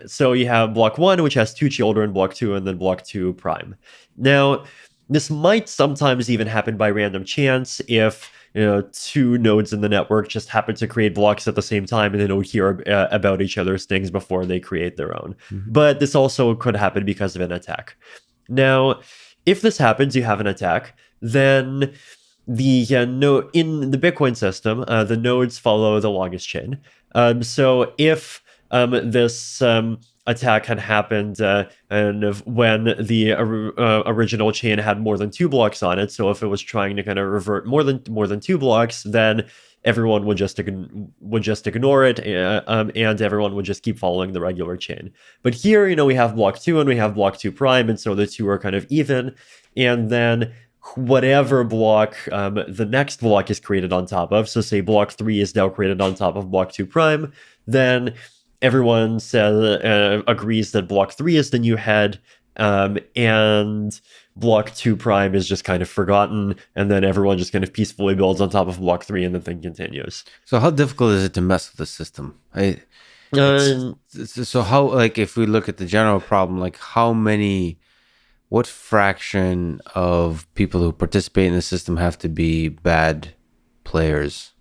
So you have block 1, which has 2 children, block 2, and then block 2 prime. Now, this might sometimes even happen by random chance if 2 nodes in the network just happen to create blocks at the same time, and they don't hear about each other's things before they create their own. But this also could happen because of an attack. Now, if this happens, you have an attack, then the in the Bitcoin system, the nodes follow the longest chain. So if this attack had happened, and when the original chain had more than 2 blocks on it. So if it was trying to kind of revert more than 2 blocks, then everyone would just ignore it, and everyone would just keep following the regular chain. But here, we have block 2 and we have block 2 prime, and so the two are kind of even. And then whatever block the next block is created on top of, so say block 3 is now created on top of block 2 prime, then everyone agrees that block 3 is the new head, and block 2 prime is just kind of forgotten, and then everyone just kind of peacefully builds on top of block 3 and the thing continues. So how difficult is it to mess with the system? So how, like, if we look at the general problem, like what fraction of people who participate in the system have to be bad players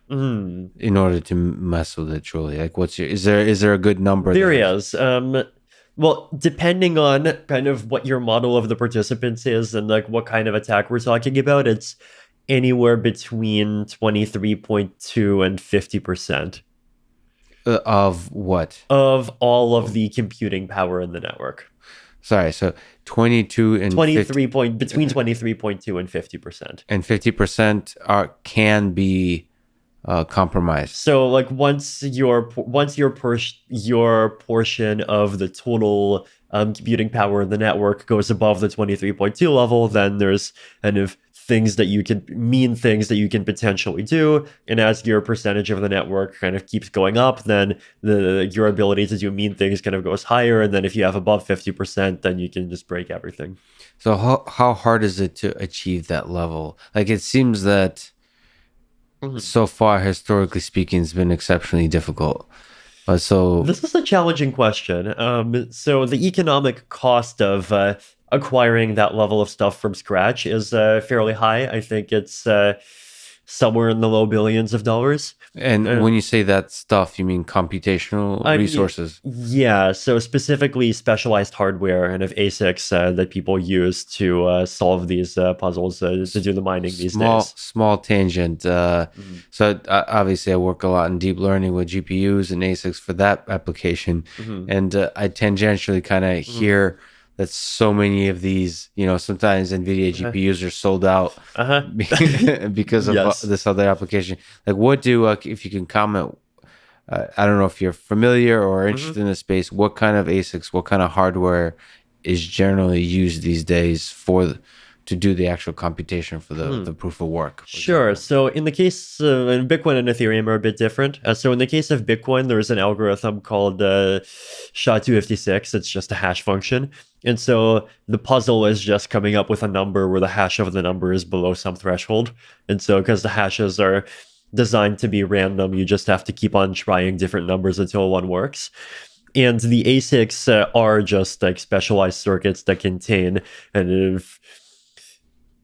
in order to mess with it truly? Like, is there a good number? There is. Well, depending on kind of what your model of the participants is and like what kind of attack we're talking about, it's anywhere between 23.2 and 50%. Of what? Of all of the computing power in the network. Sorry, so 22 and 23 between 23.2 and 50%. And 50% can be compromised. So like once your portion of the total computing power in the network goes above the 23.2 level, then there's kind of things that you can potentially do, and as your percentage of the network kind of keeps going up, then your ability to do mean things kind of goes higher, and then if you have above 50%, then you can just break everything. So how hard is it to achieve that level? Like, it seems that so far, historically speaking, it's been exceptionally difficult. So this is a challenging question. So the economic cost of acquiring that level of stuff from scratch is fairly high. I think it's somewhere in the low billions of dollars. And when you say that stuff, you mean computational resources? Yeah, so specifically specialized hardware and of ASICs that people use to solve these puzzles, to do the mining these days. Small tangent. So obviously I work a lot in deep learning with GPUs and ASICs for that application. And I tangentially kind of hear that so many of these, sometimes NVIDIA GPUs are sold out because of this other application. Like, if you can comment, I don't know if you're familiar or interested in the space, what kind of ASICs, what kind of hardware is generally used these days to do the actual computation for the proof of work? Sure. So in the case of Bitcoin and Ethereum are a bit different. So in the case of Bitcoin, there's an algorithm called SHA-256. It's just a hash function. And so the puzzle is just coming up with a number where the hash of the number is below some threshold. And so because the hashes are designed to be random, you just have to keep on trying different numbers until one works. And the ASICs are just like specialized circuits that contain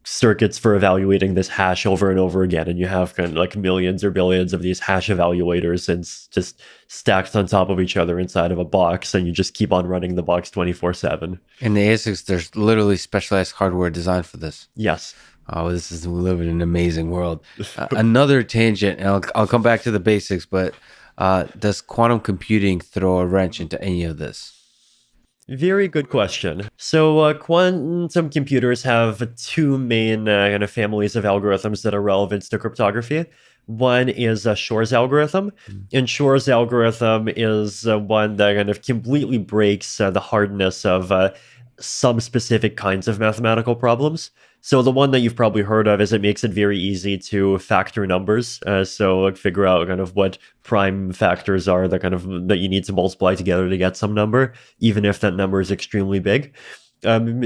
circuits for evaluating this hash over and over again, and you have kind of like millions or billions of these hash evaluators and just stacked on top of each other inside of a box, and you just keep on running the box 24/7. In the ASICs, there's literally specialized hardware designed for this. Yes. Oh, we live in an amazing world. Another tangent, and I'll come back to the basics, but does quantum computing throw a wrench into any of this? Very good question. So quantum computers have two main kind of families of algorithms that are relevant to cryptography. One is Shor's algorithm, and Shor's algorithm is one that kind of completely breaks the hardness of some specific kinds of mathematical problems. So the one that you've probably heard of is it makes it very easy to factor numbers. So figure out kind of what prime factors are that you need to multiply together to get some number, even if that number is extremely big.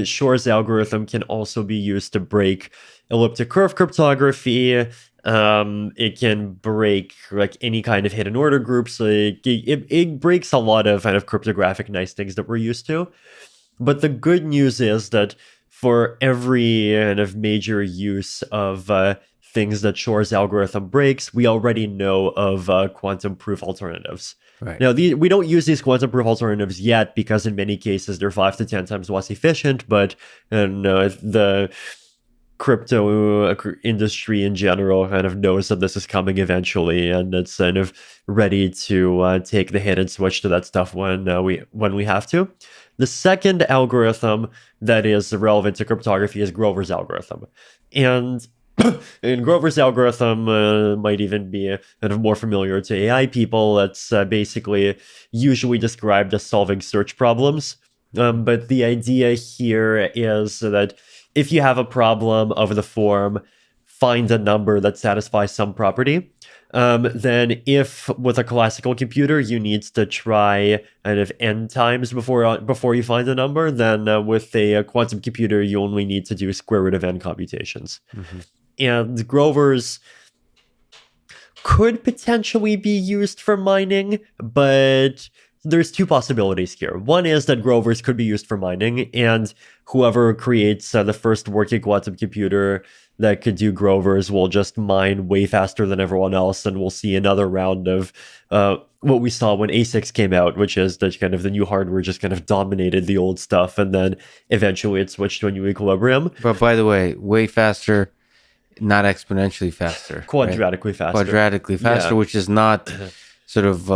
Shor's algorithm can also be used to break elliptic curve cryptography. It can break like any kind of hidden order groups. It breaks a lot of kind of cryptographic nice things that we're used to. But the good news is that for every kind of major use of things that Shor's algorithm breaks, we already know of quantum proof alternatives. Right. Now, we don't use these quantum proof alternatives yet because in many cases they're 5 to 10 times less efficient, but crypto industry in general kind of knows that this is coming eventually, and it's kind of ready to take the hit and switch to that stuff when we have to. The second algorithm that is relevant to cryptography is Grover's algorithm, and Grover's algorithm might even be kind of more familiar to AI people. It's basically usually described as solving search problems. But the idea here is that if you have a problem of the form, find a number that satisfies some property, then if with a classical computer you need to try kind of n times before you find a number, then with a quantum computer you only need to do square root of n computations. Mm-hmm. And Grover's could potentially be used for mining, but there's two possibilities here. One is that Grover's could be used for mining, and whoever creates the first working quantum computer that could do Grover's will just mine way faster than everyone else, and we'll see another round of what we saw when ASICs came out, which is that kind of the new hardware just kind of dominated the old stuff, and then eventually it switched to a new equilibrium. But by the way, way faster, not exponentially faster. Quadratically right? faster. Quadratically faster, yeah. Which is not sort of...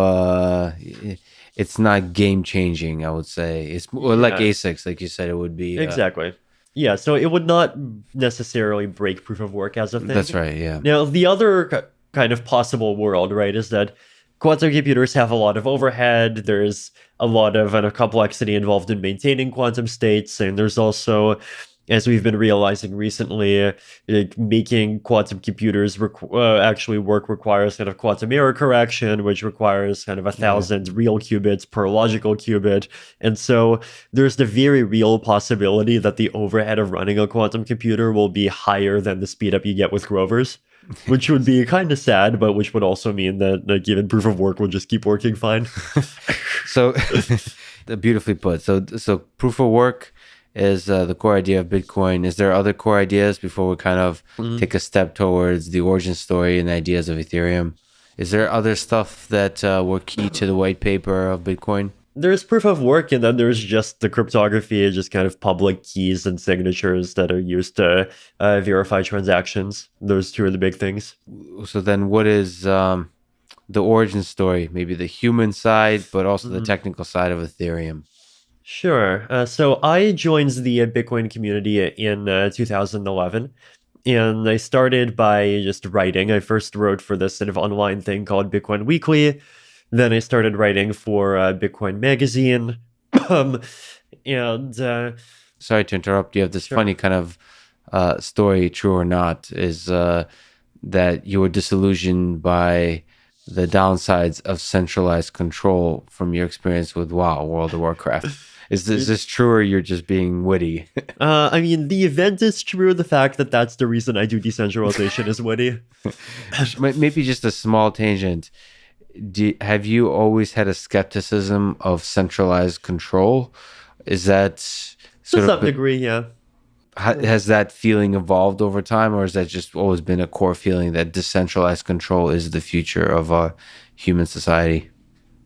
it's not game-changing, I would say. It's like ASICs, like you said, it would be... Exactly. Yeah, so it would not necessarily break proof of work as a thing. That's right, yeah. Now, the other kind of possible world, right, is that quantum computers have a lot of overhead. There's a lot of complexity involved in maintaining quantum states, and there's also, as we've been realizing recently, making quantum computers actually work requires kind of quantum error correction, which requires kind of 1,000 real qubits per logical qubit. And so there's the very real possibility that the overhead of running a quantum computer will be higher than the speed up you get with Grover's, which would be kind of sad, but which would also mean that given proof of work will just keep working fine. So, beautifully put. So proof of work is the core idea of Bitcoin. Is there other core ideas before we kind of take a step towards the origin story and ideas of Ethereum? Is there other stuff that were key to the white paper of Bitcoin? There's proof of work, and then there's just the cryptography, just kind of public keys and signatures that are used to verify transactions. Those two are the big things. So then what is the origin story? Maybe the human side, but also the technical side of Ethereum. Sure. So I joined the Bitcoin community in 2011, and I started by just writing. I first wrote for this sort of online thing called Bitcoin Weekly. Then I started writing for Bitcoin Magazine. Sorry to interrupt. You have this funny kind of story, true or not, is that you were disillusioned by the downsides of centralized control from your experience with World of Warcraft. Is this true, or you're just being witty? I mean, the event is true. The fact that that's the reason I do decentralization is witty. Maybe just a small tangent. Have you always had a skepticism of centralized control? Is that to some degree, yeah. Has that feeling evolved over time, or has that just always been a core feeling that decentralized control is the future of our human society?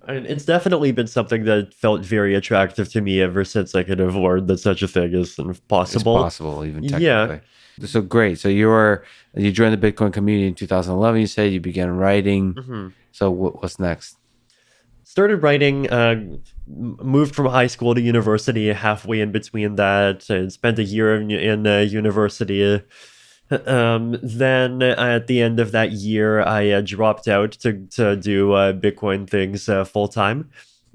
And it's definitely been something that felt very attractive to me ever since I could have learned that such a thing is possible. It's possible, even technically. Yeah. So great. So you joined the Bitcoin community in 2011. You said you began writing. Mm-hmm. So what's next? Started writing. Moved from high school to university. Halfway in between that, and spent a year in university. Then at the end of that year, I dropped out to do Bitcoin things full time.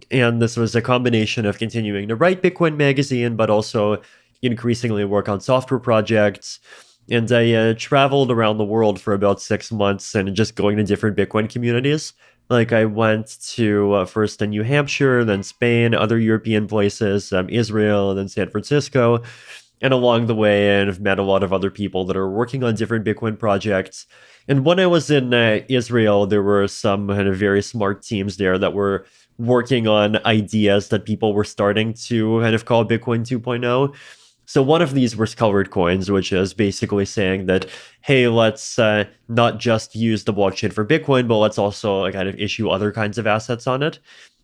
And this was a combination of continuing to write Bitcoin Magazine, but also increasingly work on software projects. And I traveled around the world for about 6 months and just going to different Bitcoin communities. Like I went to first in New Hampshire, then Spain, other European places, Israel, and then San Francisco. And along the way, I've met a lot of other people that are working on different Bitcoin projects. And when I was in Israel, there were some kind of very smart teams there that were working on ideas that people were starting to kind of call Bitcoin 2.0. So one of these was colored coins, which is basically saying that, hey, let's not just use the blockchain for Bitcoin, but let's also kind of issue other kinds of assets on it.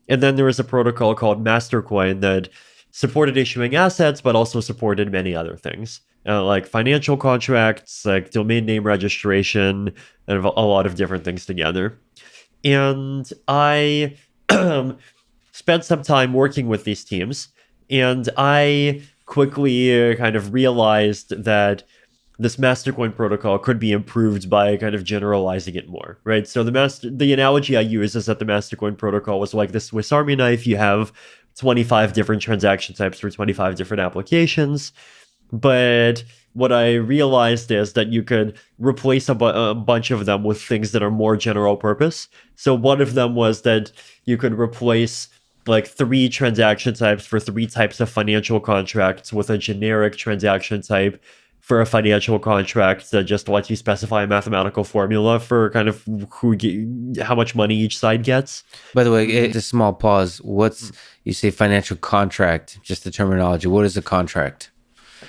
And then there was a protocol called Mastercoin that supported issuing assets, but also supported many other things, like financial contracts, like domain name registration, and a lot of different things together. And I spent some time working with these teams, and I quickly kind of realized that this Mastercoin protocol could be improved by kind of generalizing it more, right? So the analogy I use is that the Mastercoin protocol was like the Swiss Army knife. You have 25 different transaction types for 25 different applications. But what I realized is that you could replace a bunch of them with things that are more general purpose. So one of them was that you could replace like 3 transaction types for 3 types of financial contracts with a generic transaction type for a financial contract that just lets you specify a mathematical formula for kind of how much money each side gets. By the way, just a small pause. You say financial contract, just the terminology. What is a contract?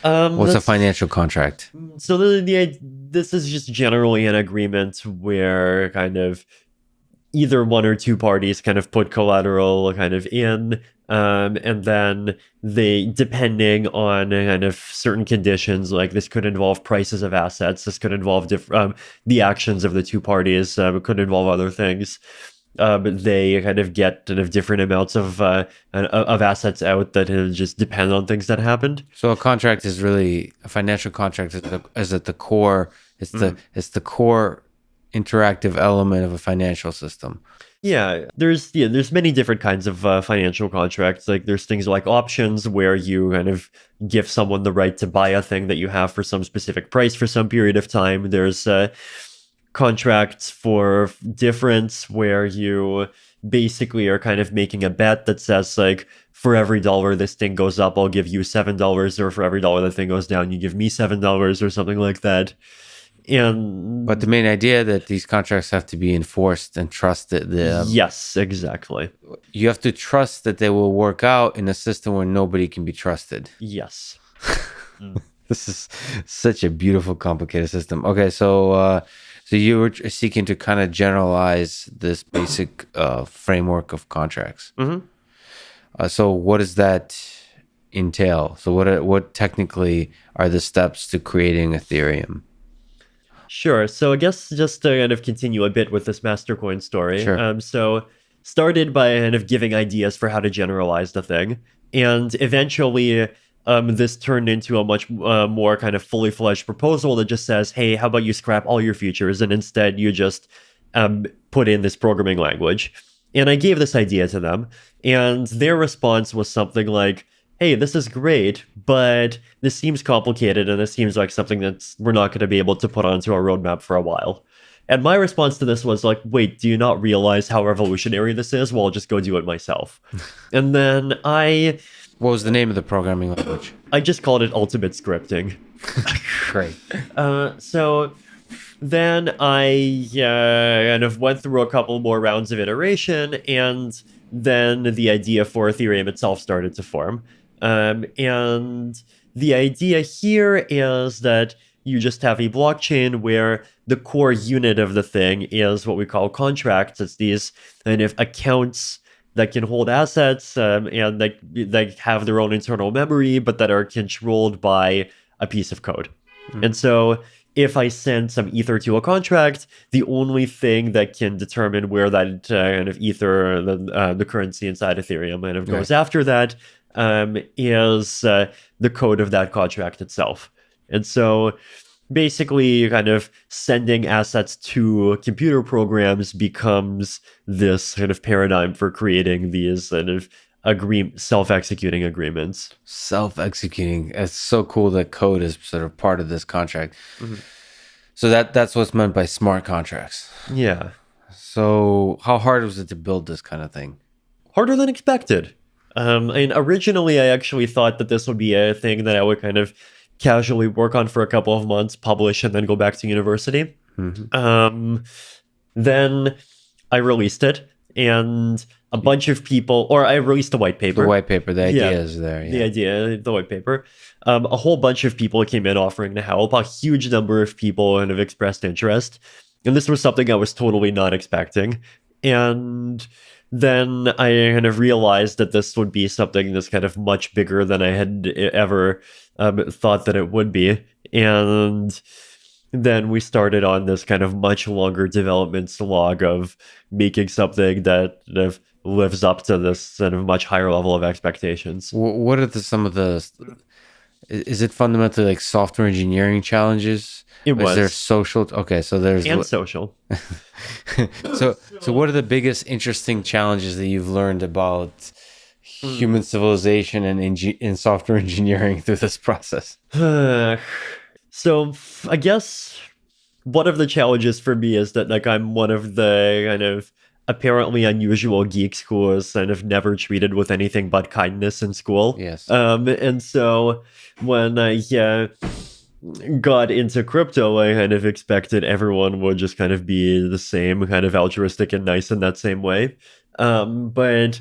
What's a financial contract? So this is just generally an agreement where kind of either one or two parties kind of put collateral kind of in, and then they, depending on kind of certain conditions, like this could involve prices of assets, this could involve the actions of the two parties, it could involve other things. They kind of get kind of different amounts of assets out that just depend on things that happened. So a contract is really a financial contract is at the core. It's the core interactive element of a financial system. Yeah, there's many different kinds of financial contracts. Like there's things like options where you kind of give someone the right to buy a thing that you have for some specific price for some period of time. There's contracts for difference where you basically are kind of making a bet that says like, for every $1 this thing goes up, I'll give you $7, or for every $1 the thing goes down, you give me $7 or something like that. But the main idea that these contracts have to be enforced and trusted. Yes, exactly. You have to trust that they will work out in a system where nobody can be trusted. Yes. This is such a beautiful, complicated system. Okay, so you were seeking to kind of generalize this basic framework of contracts. Mm-hmm. So what does that entail? So what technically are the steps to creating Ethereum? Sure. So I guess just to kind of continue a bit with this Mastercoin story. Sure. So started by kind of giving ideas for how to generalize the thing. And eventually this turned into a much more kind of fully fledged proposal that just says, hey, how about you scrap all your features and instead you just put in this programming language. And I gave this idea to them. And their response was something like, hey, this is great, but this seems complicated and this seems like something that we're not going to be able to put onto our roadmap for a while. And my response to this was like, wait, do you not realize how revolutionary this is? Well, I'll just go do it myself. And then What was the name of the programming language? I just called it Ultimate Scripting. Great. So then I kind of went through a couple more rounds of iteration, and then the idea for Ethereum itself started to form. And the idea here is that you just have a blockchain where the core unit of the thing is what we call contracts. It's these kind of accounts that can hold assets and that have their own internal memory, but that are controlled by a piece of code. Mm-hmm. And so if I send some ether to a contract, the only thing that can determine where that kind of ether, the currency inside Ethereum kind of goes after that, is the code of that contract itself. And so basically kind of sending assets to computer programs becomes this kind of paradigm for creating these kind of self-executing agreements. Self-executing. It's so cool that code is sort of part of this contract. Mm-hmm. So that's what's meant by smart contracts. Yeah. So how hard was it to build this kind of thing? Harder than expected. And originally I actually thought that this would be a thing that I would kind of casually work on for a couple of months, publish, and then go back to university. Mm-hmm. Then I released it, and a bunch of people, or I released a white paper. The white paper, the idea is there. Yeah. The white paper. A whole bunch of people came in offering to help. A huge number of people kind of expressed interest. And this was something I was totally not expecting. And then I kind of realized that this would be something that's kind of much bigger than I had ever thought that it would be. And then we started on this kind of much longer development slog of making something that kind of lives up to this sort of much higher level of expectations. What are some of the? Is it fundamentally like software engineering challenges? It Or was. Is there social? Okay, so there's And social. so what are the biggest interesting challenges that you've learned about human civilization and in software engineering through this process? So I guess one of the challenges for me is that like I'm one of the kind of apparently unusual geeks who was kind of never treated with anything but kindness in school. Yes. And so when I got into crypto, I kind of expected everyone would just kind of be the same, kind of altruistic and nice in that same way. But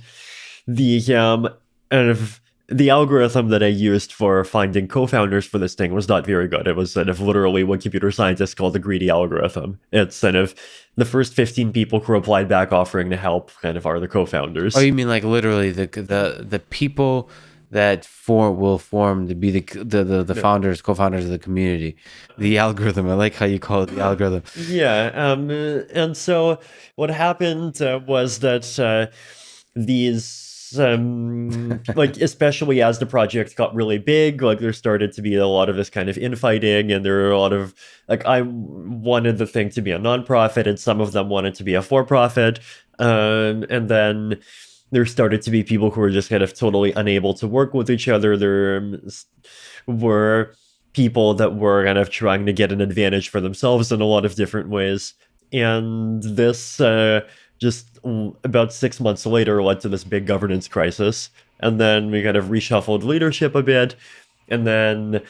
the kind of the algorithm that I used for finding co-founders for this thing was not very good. It was kind of literally what computer scientists call the greedy algorithm. It's kind of the first 15 people who replied back offering to help kind of are the co-founders. Oh, you mean like literally the people that will form to be the founders, co-founders of the community, the algorithm. I like how you call it the algorithm. Yeah, and so what happened was that these like especially as the project got really big, like there started to be a lot of this kind of infighting, and there were a lot of like I wanted the thing to be a nonprofit, and some of them wanted to be a for-profit, and then there started to be people who were just kind of totally unable to work with each other. There were people that were kind of trying to get an advantage for themselves in a lot of different ways. And this just about 6 months later led to this big governance crisis. And then we kind of reshuffled leadership a bit. And then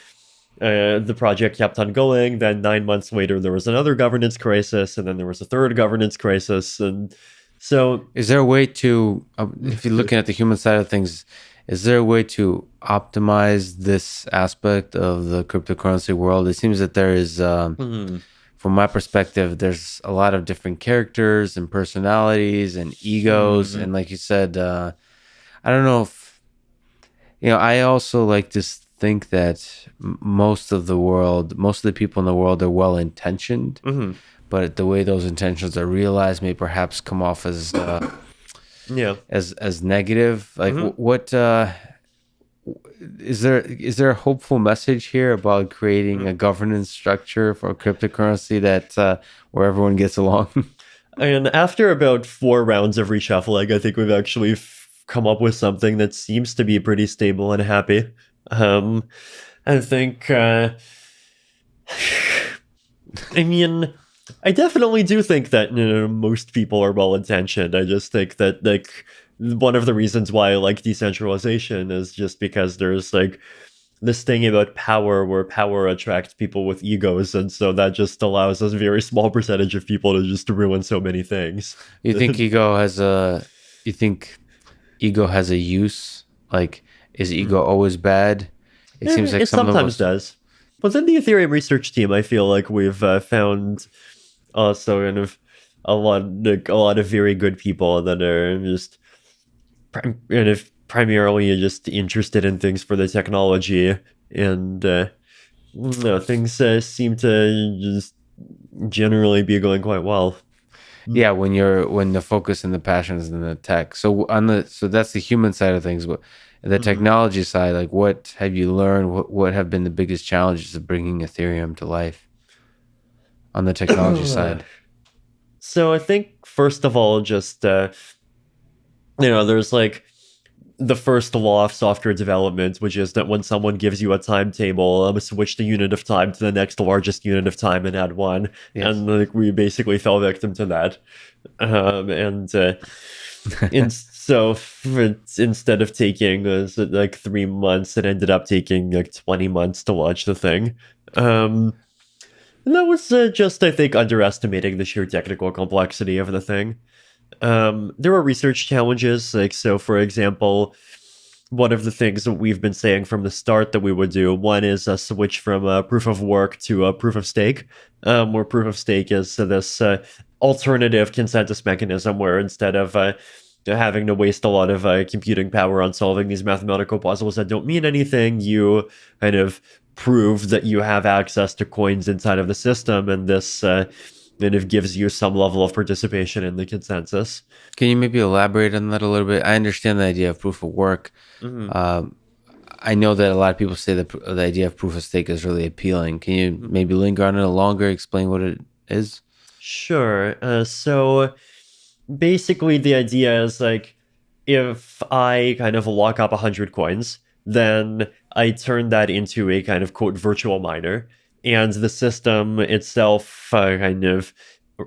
the project kept on going. Then 9 months later, there was another governance crisis. And then there was a third governance crisis. And so, is there a way to, if you're looking at the human side of things, is there a way to optimize this aspect of the cryptocurrency world? It seems that there is, from my perspective, there's a lot of different characters and personalities and egos. And like you said, I don't know if, I also like to think that most of the people in the world are well-intentioned. But the way those intentions are realized may perhaps come off as as negative. Like what is there a hopeful message here about creating a governance structure for cryptocurrency that where everyone gets along? And after about 4 rounds of reshuffling, I think we've actually come up with something that seems to be pretty stable and happy. I think I mean, I definitely do think that most people are well-intentioned. I just think that like one of the reasons why I like decentralization is just because there's like this thing about power where power attracts people with egos, and so that just allows a very small percentage of people to just ruin so many things. You think ego has a use? Like, is ego always bad? It seems like it sometimes does. Within the Ethereum research team, I feel like we've found also kind of a lot of very good people that are just primarily just interested in things for the technology, and things seem to just generally be going quite well. Yeah, when the focus and the passion is in the tech. So that's the human side of things. But the technology side, like what have you learned? What have been the biggest challenges of bringing Ethereum to life on the technology side? So I think first of all, just there's like the first law of software development, which is that when someone gives you a timetable, switch the unit of time to the next largest unit of time and add 1. Yes. And like we basically fell victim to that. So instead of taking like 3 months, it ended up taking like 20 months to launch the thing. And that was just, I think, underestimating the sheer technical complexity of the thing. There were research challenges, like, so for example, one of the things that we've been saying from the start that we would do, one is a switch from a proof of work to a proof of stake, where proof of stake is this alternative consensus mechanism where instead of having to waste a lot of computing power on solving these mathematical puzzles that don't mean anything. You kind of prove that you have access to coins inside of the system, and this kind of gives you some level of participation in the consensus. Can you maybe elaborate on that a little bit? I understand the idea of proof of work. I know that a lot of people say that the idea of proof of stake is really appealing. Can you maybe linger on it longer, explain what it is? Sure. So basically, the idea is like, if I kind of lock up 100 coins, then I turn that into a kind of quote virtual miner, and the system itself kind of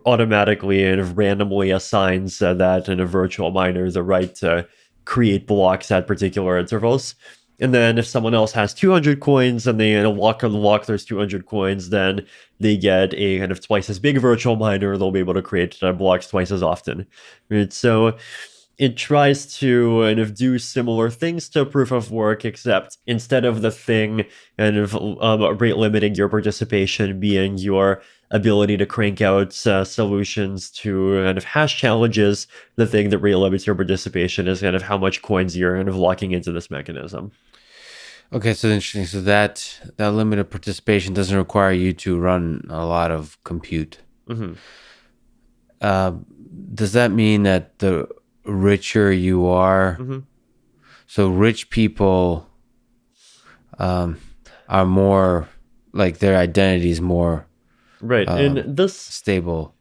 automatically and randomly assigns that in a virtual miner the right to create blocks at particular intervals. And then if someone else has 200 coins and they lock those 200 coins, then they get a kind of twice as big virtual miner. They'll be able to create blocks twice as often. Right? So it tries to kind of do similar things to proof of work, except instead of the thing kind of rate limiting your participation being your ability to crank out solutions to kind of hash challenges, the thing that rate limits your participation is kind of how much coins you're kind of locking into this mechanism. Okay, so interesting. So that limited participation doesn't require you to run a lot of compute. Does that mean that the richer you are, so rich people are more like their identity is more right, and this stable,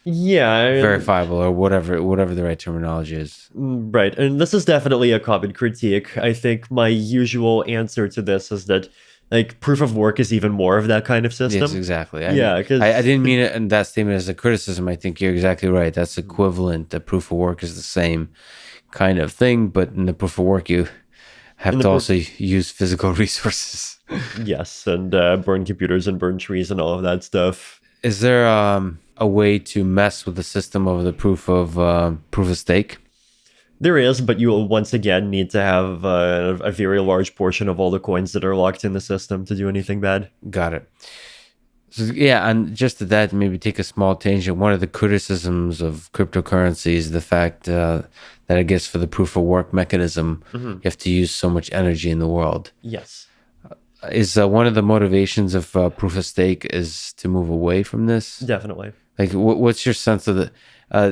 yeah, verifiable, or whatever the right terminology is. Right, and this is definitely a common critique. I think my usual answer to this is that like proof of work is even more of that kind of system. Yes, exactly. Because I didn't mean it in that statement as a criticism. I think you're exactly right. That's equivalent. The proof of work is the same kind of thing, but in the proof of work, you have to also use physical resources. Yes, and burn computers and burn trees and all of that stuff. Is there a way to mess with the system of the proof of stake? There is, but you will once again need to have a very large portion of all the coins that are locked in the system to do anything bad. Got it. So, yeah, and just to that, maybe take a small tangent. One of the criticisms of cryptocurrency is the fact that I guess for the proof of work mechanism, you have to use so much energy in the world. Yes. Is one of the motivations of proof of stake is to move away from this? Definitely. Like, what's your sense of the?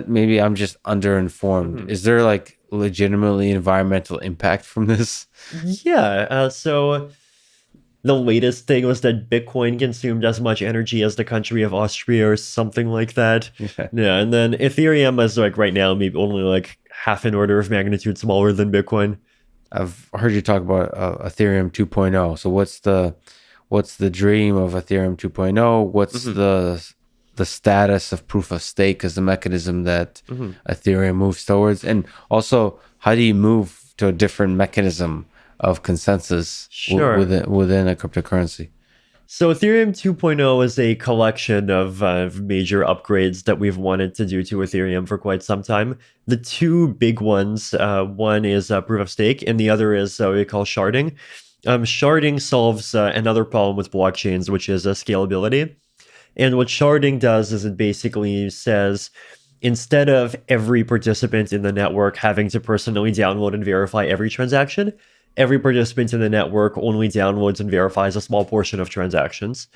Maybe I'm just underinformed. Is there like legitimately environmental impact from this? Yeah. So the latest thing was that Bitcoin consumed as much energy as the country of Austria or something like that. Yeah. And then Ethereum is like right now maybe only like half an order of magnitude smaller than Bitcoin. I've heard you talk about Ethereum 2.0. So what's the dream of Ethereum 2.0? What's the status of proof of stake as the mechanism that Ethereum moves towards? And also, how do you move to a different mechanism of consensus within a cryptocurrency? So Ethereum 2.0 is a collection of major upgrades that we've wanted to do to Ethereum for quite some time. The two big ones, one is proof of stake, and the other is what we call sharding. Sharding solves another problem with blockchains, which is scalability. And what sharding does is it basically says, instead of every participant in the network having to personally download and verify every transaction, every participant in the network only downloads and verifies a small portion of transactions.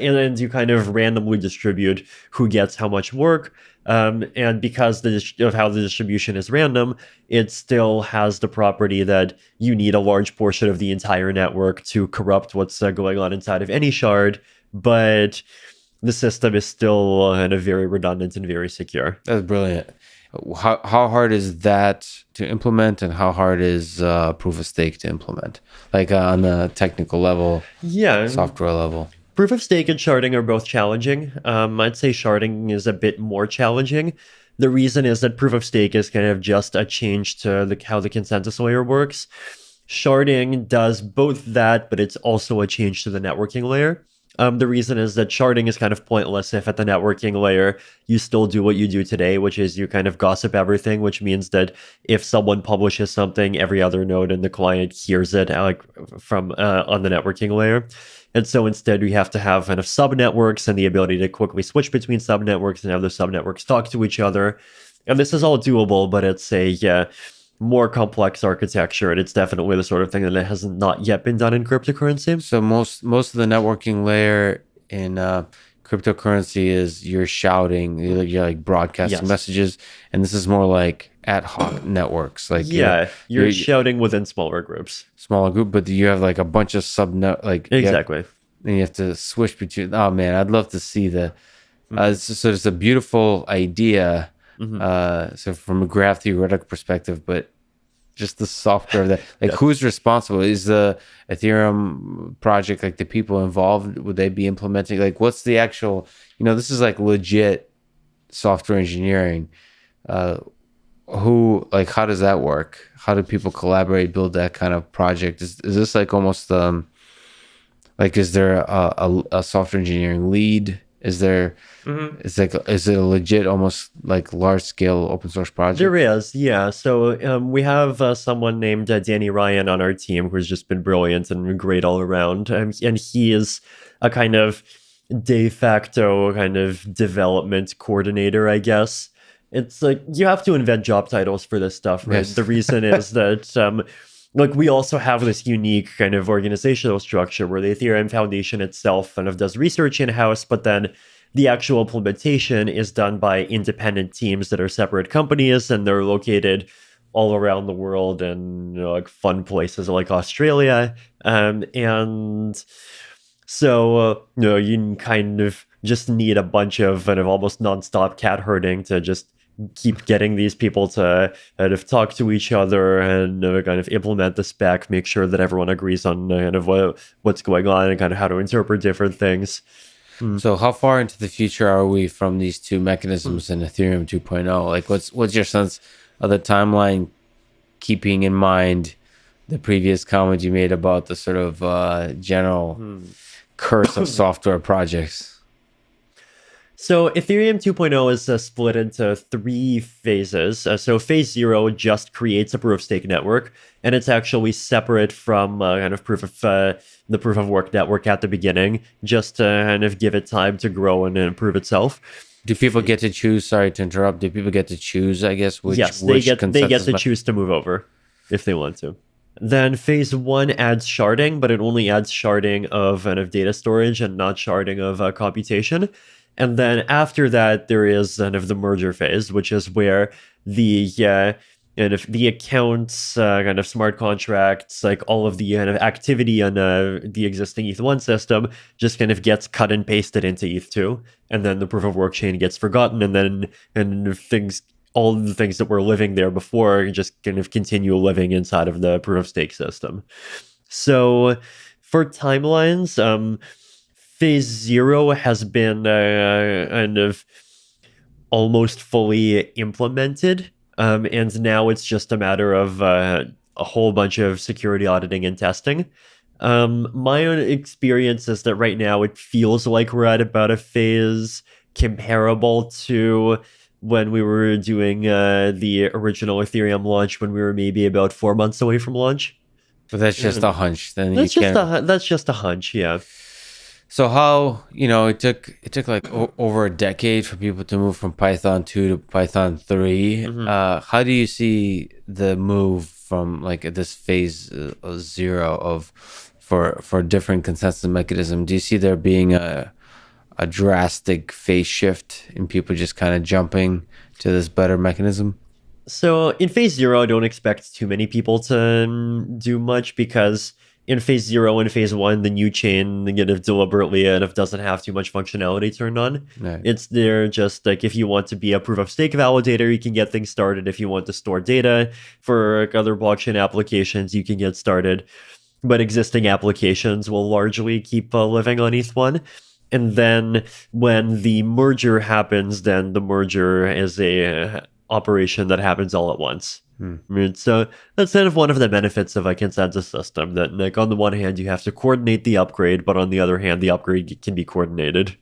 And then you kind of randomly distribute who gets how much work. And because of how the distribution is random, it still has the property that you need a large portion of the entire network to corrupt what's going on inside of any shard. But the system is still kind of very redundant and very secure. That's brilliant. How hard is that to implement, and how hard is proof of stake to implement? Like on the technical level, software level. Proof of stake and sharding are both challenging. I'd say sharding is a bit more challenging. The reason is that proof of stake is kind of just a change to how the consensus layer works. Sharding does both that, but it's also a change to the networking layer. The reason is that sharding is kind of pointless if at the networking layer you still do what you do today, which is you kind of gossip everything, which means that if someone publishes something, every other node in the client hears it from on the networking layer. And so instead we have to have kind of subnetworks and the ability to quickly switch between subnetworks and have those subnetworks talk to each other. And this is all doable, but it's a more complex architecture, and it's definitely the sort of thing that has not yet been done in cryptocurrency. So most of the networking layer in cryptocurrency is you're shouting, you're like broadcasting Yes. messages, and this is more like ad hoc networks. Like You're shouting within smaller groups. smaller group, but you have like a bunch of subnet like Exactly. and you have to switch between. Oh man, I'd love to see the. So it's a beautiful idea. So from a graph theoretic perspective, but just the software that like who's responsible? Is the Ethereum project like the people involved? Would they be implementing? Like what's the actual? This is like legit software engineering. How does that work? How do people collaborate, build that kind of project? Is this like almost like is there a software engineering lead? Is there is it a legit almost like large scale open source project? There is, yeah. So we have someone named Danny Ryan on our team who's just been brilliant and great all around. And he is a kind of de facto kind of development coordinator, I guess. It's like you have to invent job titles for this stuff, right? Yes. The reason is that like we also have this unique kind of organizational structure where the Ethereum Foundation itself kind of does research in-house, but then the actual implementation is done by independent teams that are separate companies, and they're located all around the world in like fun places like Australia. And so you kind of just need a bunch of kind of almost nonstop cat herding to just keep getting these people to kind of talk to each other and kind of implement the spec, make sure that everyone agrees on kind of what's going on and kind of how to interpret different things. So how far into the future are we from these two mechanisms in Ethereum 2.0? Like what's your sense of the timeline, keeping in mind the previous comment you made about the sort of general curse of software projects? So Ethereum 2.0 is split into 3 phases. So phase 0 just creates a proof-of-stake network, and it's actually separate from kind of the proof-of-work network at the beginning, just to kind of give it time to grow and improve itself. Do people get to choose? Sorry to interrupt. Do people get to choose? I guess Yes, they get to choose to move over if they want to. Then phase 1 adds sharding, but it only adds sharding of kind of data storage and not sharding of computation. And then after that, there is kind of the merger phase, which is where the kind of the accounts, kind of smart contracts, like all of the kind of activity on the existing ETH1 system just kind of gets cut and pasted into ETH2, and then the proof of work chain gets forgotten, and then all the things that were living there before just kind of continue living inside of the proof of stake system. So for timelines, phase 0 has been kind of almost fully implemented, and now it's just a matter of a whole bunch of security auditing and testing. My own experience is that right now it feels like we're at about a phase comparable to when we were doing the original Ethereum launch, when we were maybe about 4 months away from launch. But that's just a hunch. Then that's just a hunch, yeah. So how, it took like over a decade for people to move from Python 2 to Python 3. How do you see the move from like this phase 0 for different consensus mechanism? Do you see there being a drastic phase shift in people just kind of jumping to this better mechanism? So in phase 0, I don't expect too many people to do much, because in phase 0 and phase 1, the new chain kind of deliberately doesn't have too much functionality turned on. Right. It's there just like if you want to be a proof of stake validator, you can get things started. If you want to store data for other blockchain applications, you can get started. But existing applications will largely keep living on ETH1. And then when the merger happens, then the merger is a operation that happens all at once. So that's kind of one of the benefits of a consensus system, that like on the one hand you have to coordinate the upgrade, but on the other hand the upgrade can be coordinated.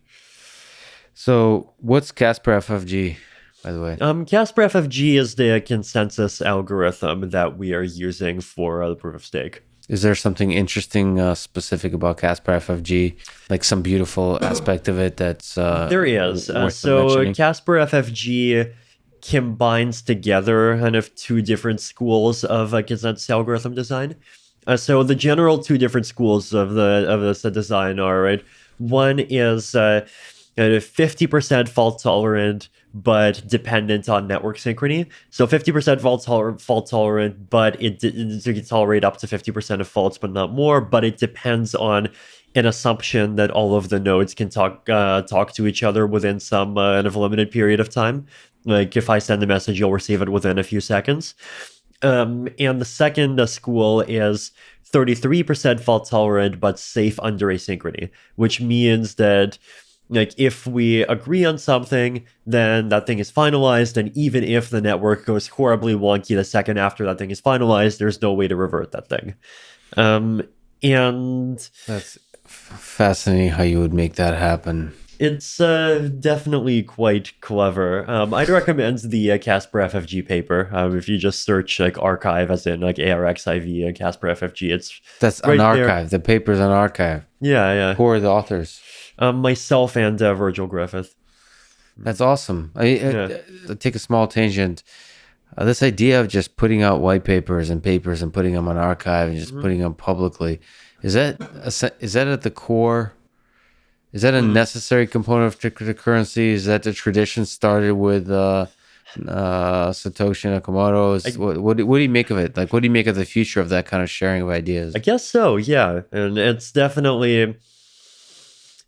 So what's Casper FFG, by the way? Casper FFG is the consensus algorithm that we are using for the proof of stake. Is there something interesting specific about Casper FFG, like some beautiful aspect of it that's there is. worth So mentioning? Casper FFG combines together kind of two different schools of consensus algorithm design. So the general two different schools of this design are, right, one is 50% fault tolerant but dependent on network synchrony. So 50% fault tolerant, but it can tolerate up to 50% of faults, but not more. But it depends on an assumption that all of the nodes can talk to each other within some kind of limited period of time. Like if I send a message, you'll receive it within a few seconds. And the second school is 33% fault tolerant but safe under asynchrony, which means that like if we agree on something, then that thing is finalized, and even if the network goes horribly wonky the second after that thing is finalized, there's no way to revert that thing. And that's fascinating how you would make that happen. It's definitely quite clever. I'd recommend the Casper FFG paper. If you just search like archive, as in like ARXIV and Casper FFG, that's right an archive. there. The paper's an archive. Yeah. Who are the authors? Myself and Virgil Griffith. That's awesome. I take a small tangent. This idea of just putting out white papers and putting them on archive and just putting them publicly, is that at the core? Is that a necessary component of cryptocurrency? Is that the tradition started with Satoshi Nakamoto? What do you make of it? Like, what do you make of the future of that kind of sharing of ideas? I guess so, yeah. And it's definitely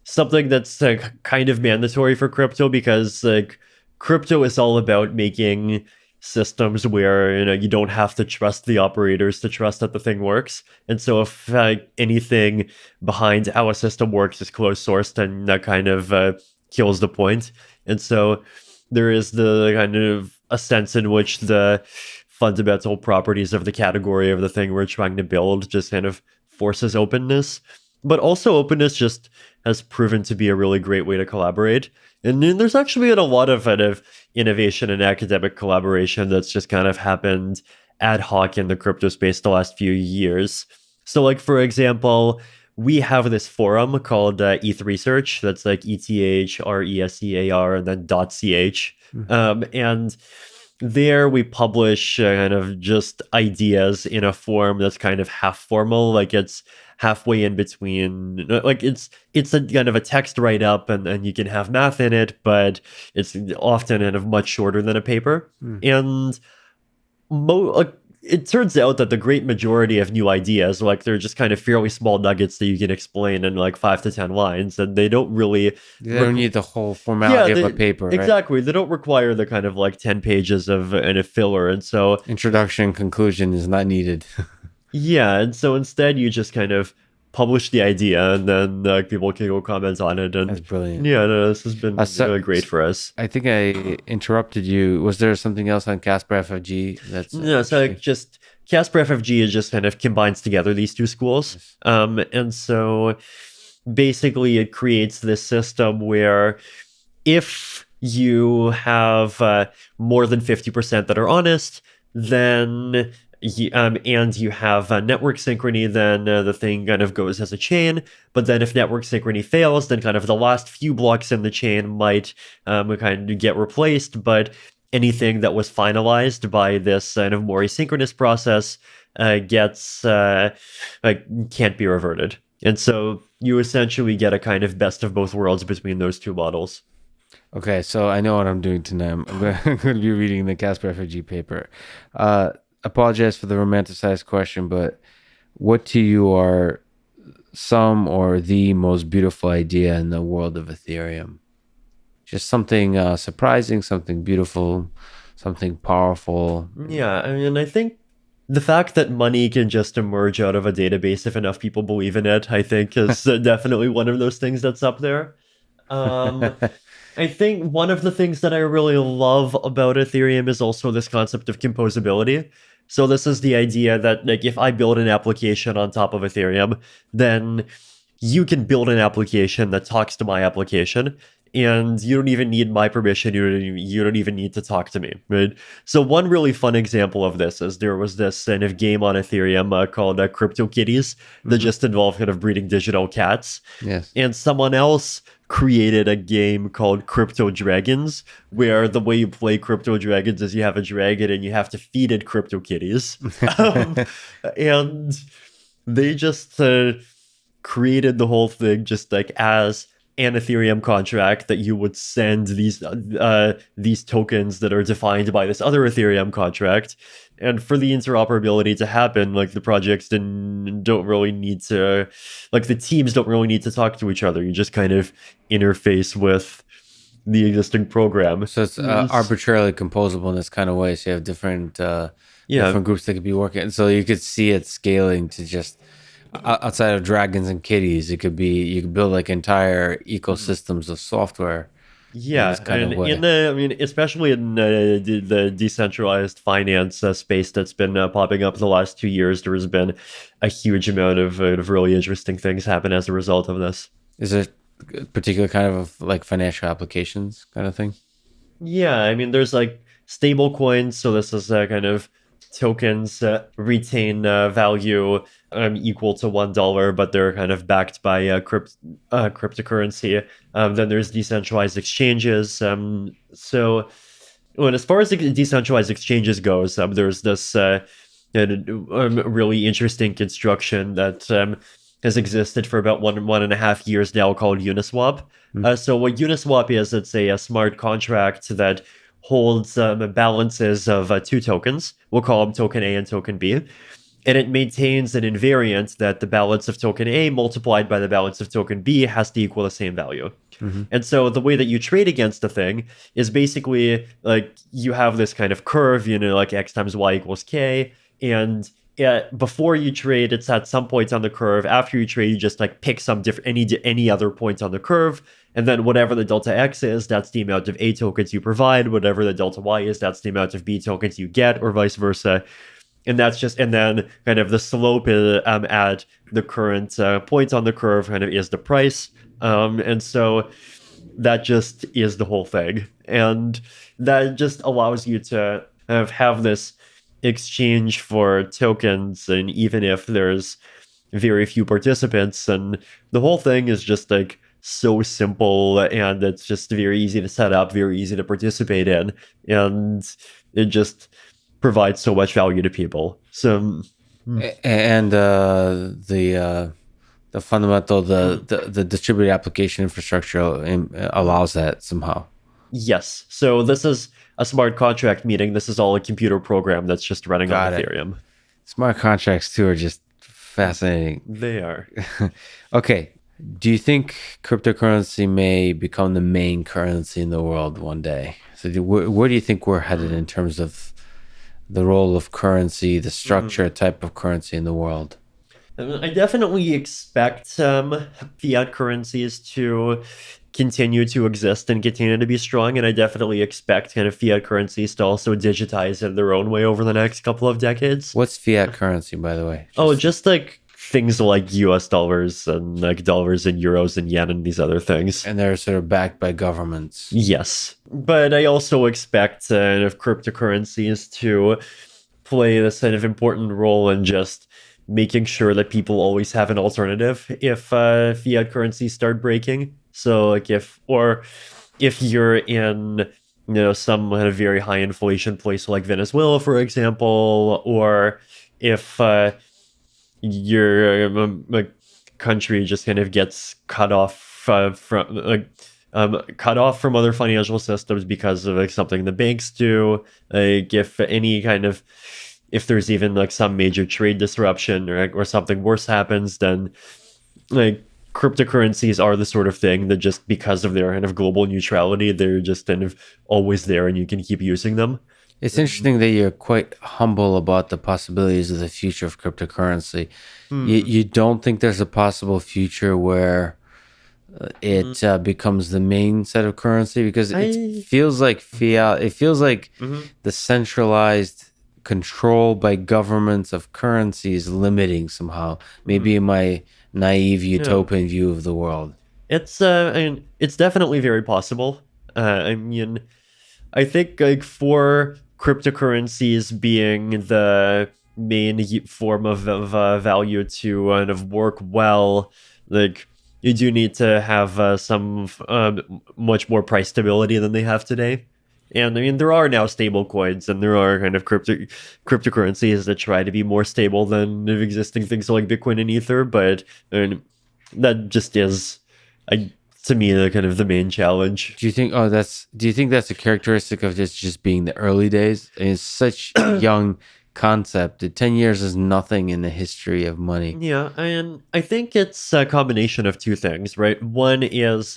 something that's kind of mandatory for crypto, because like crypto is all about making systems where you don't have to trust the operators to trust that the thing works. And so if anything behind how a system works is closed sourced, then that kind of kills the point. And so there is the kind of a sense in which the fundamental properties of the category of the thing we're trying to build just kind of forces openness. But also openness just has proven to be a really great way to collaborate. And then there's actually been a lot of kind of innovation and academic collaboration that's just kind of happened ad hoc in the crypto space the last few years. So like, for example, we have this forum called ETH Research. That's like ETHRESEAR and then .ch. And there we publish kind of just ideas in a form that's kind of half formal. Like it's halfway in between, like it's a kind of a text write-up and you can have math in it, but it's often kind of much shorter than a paper. And it turns out that the great majority of new ideas, like they're just kind of fairly small nuggets that you can explain in like 5 to 10 lines, and they don't really... They don't need the whole formality of a paper, right? Exactly. They don't require the kind of like 10 pages of a filler, and so... Introduction, conclusion is not needed. Yeah, and so instead you just kind of publish the idea, and then people can go comment on it. And that's brilliant. Yeah, no, this has been really great for us. I think I interrupted you. Was there something else on Casper FFG? No, so just Casper FFG is just kind of combines together these two schools. Yes. And so basically it creates this system where if you have more than 50% that are honest, then... and you have network synchrony, then the thing kind of goes as a chain. But then if network synchrony fails, then kind of the last few blocks in the chain might kind of get replaced. But anything that was finalized by this kind of more asynchronous process can't be reverted. And so you essentially get a kind of best of both worlds between those two models. Okay, so I know what I'm doing tonight. I'm going to be reading the Casper FFG paper. Apologize for the romanticized question, but what to you are some or the most beautiful idea in the world of Ethereum? Just something surprising, something beautiful, something powerful. Yeah, I mean, I think the fact that money can just emerge out of a database if enough people believe in it, I think is definitely one of those things that's up there. I think one of the things that I really love about Ethereum is also this concept of composability. So this is the idea that like if I build an application on top of Ethereum, then you can build an application that talks to my application. and you don't even need my permission. You don't even need to talk to me, right? So one really fun example of this is there was this kind of game on Ethereum called CryptoKitties that just involved kind of breeding digital cats. Yes. And someone else created a game called Crypto Dragons, where the way you play Crypto Dragons is you have a dragon and you have to feed it Crypto Kitties. And they just created the whole thing just like as an Ethereum contract that you would send these tokens that are defined by this other Ethereum contract. And for the interoperability to happen, like the projects don't really need to, like the teams don't really need to talk to each other. You just kind of interface with the existing program. So it's arbitrarily composable in this kind of way. So you have different groups that could be working. So you could see it scaling to just outside of dragons and kitties. It could be you could build like entire ecosystems of software. Yeah, and especially in the decentralized finance space that's been popping up the last 2 years, there has been a huge amount of really interesting things happen as a result of this. Is it a particular kind of like financial applications kind of thing? Yeah, I mean, there's like stable coins. So this is kind of tokens retain value equal to $1, but they're kind of backed by cryptocurrency. Then there's decentralized exchanges. So as far as the decentralized exchanges goes, there's this really interesting construction that has existed for about 1.5 years now called Uniswap. So what Uniswap is, it's a smart contract that holds balances of two tokens. We'll call them token A and token B. And it maintains an invariant that the balance of token A multiplied by the balance of token B has to equal the same value. And so the way that you trade against a thing is basically like you have this kind of curve, like X times Y equals K. And before you trade, it's at some points on the curve. After you trade, you just like pick some any other points on the curve. And then whatever the delta X is, that's the amount of A tokens you provide. Whatever the delta Y is, that's the amount of B tokens you get, or vice versa. And then kind of the slope at the current point on the curve kind of is the price. And so that just is the whole thing. And that just allows you to have this exchange for tokens, and even if there's very few participants, and the whole thing is just like so simple, and it's just very easy to set up, very easy to participate in, and it just provides so much value to people. So and the fundamental the distributed application infrastructure allows that somehow. Yes. So this is a smart contract, meaning this is all a computer program that's just running on Ethereum. Smart contracts too are just fascinating. They are. Okay. Do you think cryptocurrency may become the main currency in the world one day? So where do you think we're headed in terms of the role of currency, the structure type of currency in the world? I definitely expect fiat currencies to continue to exist and continue to be strong, and I definitely expect kind of fiat currencies to also digitize in their own way over the next couple of decades. What's fiat currency, by the way? Just like things like US dollars and like dollars and euros and yen and these other things. And they're sort of backed by governments. Yes. But I also expect cryptocurrencies to play this kind of important role in just making sure that people always have an alternative if fiat currencies start breaking. So like if you're in some kind of very high inflation place like Venezuela, for example, or if your country just kind of gets cut off from other financial systems because of like something the banks do, like if there's even like some major trade disruption or something worse happens, then like cryptocurrencies are the sort of thing that just because of their kind of global neutrality, they're just kind of always there and you can keep using them. It's interesting that you're quite humble about the possibilities of the future of cryptocurrency. You don't think there's a possible future where it becomes the main set of currency? Because it feels like fiat. It feels like the centralized control by governments of currency is limiting somehow. Maybe in my naive utopian view of the world. it's definitely very possible. I mean, I think like for cryptocurrencies being the main form of value to kind of work well, like you do need to have some much more price stability than they have today. And I mean, there are now stable coins, and there are kind of cryptocurrencies that try to be more stable than existing things like Bitcoin and Ether. But I mean, that just is, I, to me, the kind of the main challenge. Do you think? Oh, do you think that's a characteristic of this just being the early days? It's such a young concept. 10 years is nothing in the history of money. Yeah, and I think it's a combination of two things, right? One is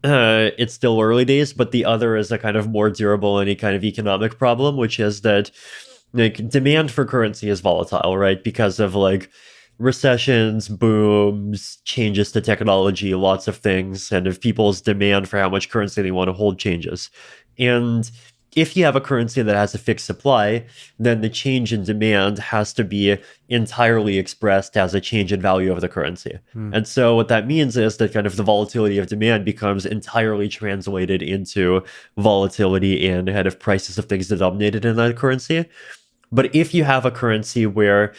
it's still early days, but the other is a kind of more durable any kind of economic problem, which is that like demand for currency is volatile, right? Because of like recessions, booms, changes to technology, lots of things, and if people's demand for how much currency they want to hold changes. And if you have a currency that has a fixed supply, then the change in demand has to be entirely expressed as a change in value of the currency. And so what that means is that kind of the volatility of demand becomes entirely translated into volatility in kind of prices of things denominated in that currency. But if you have a currency where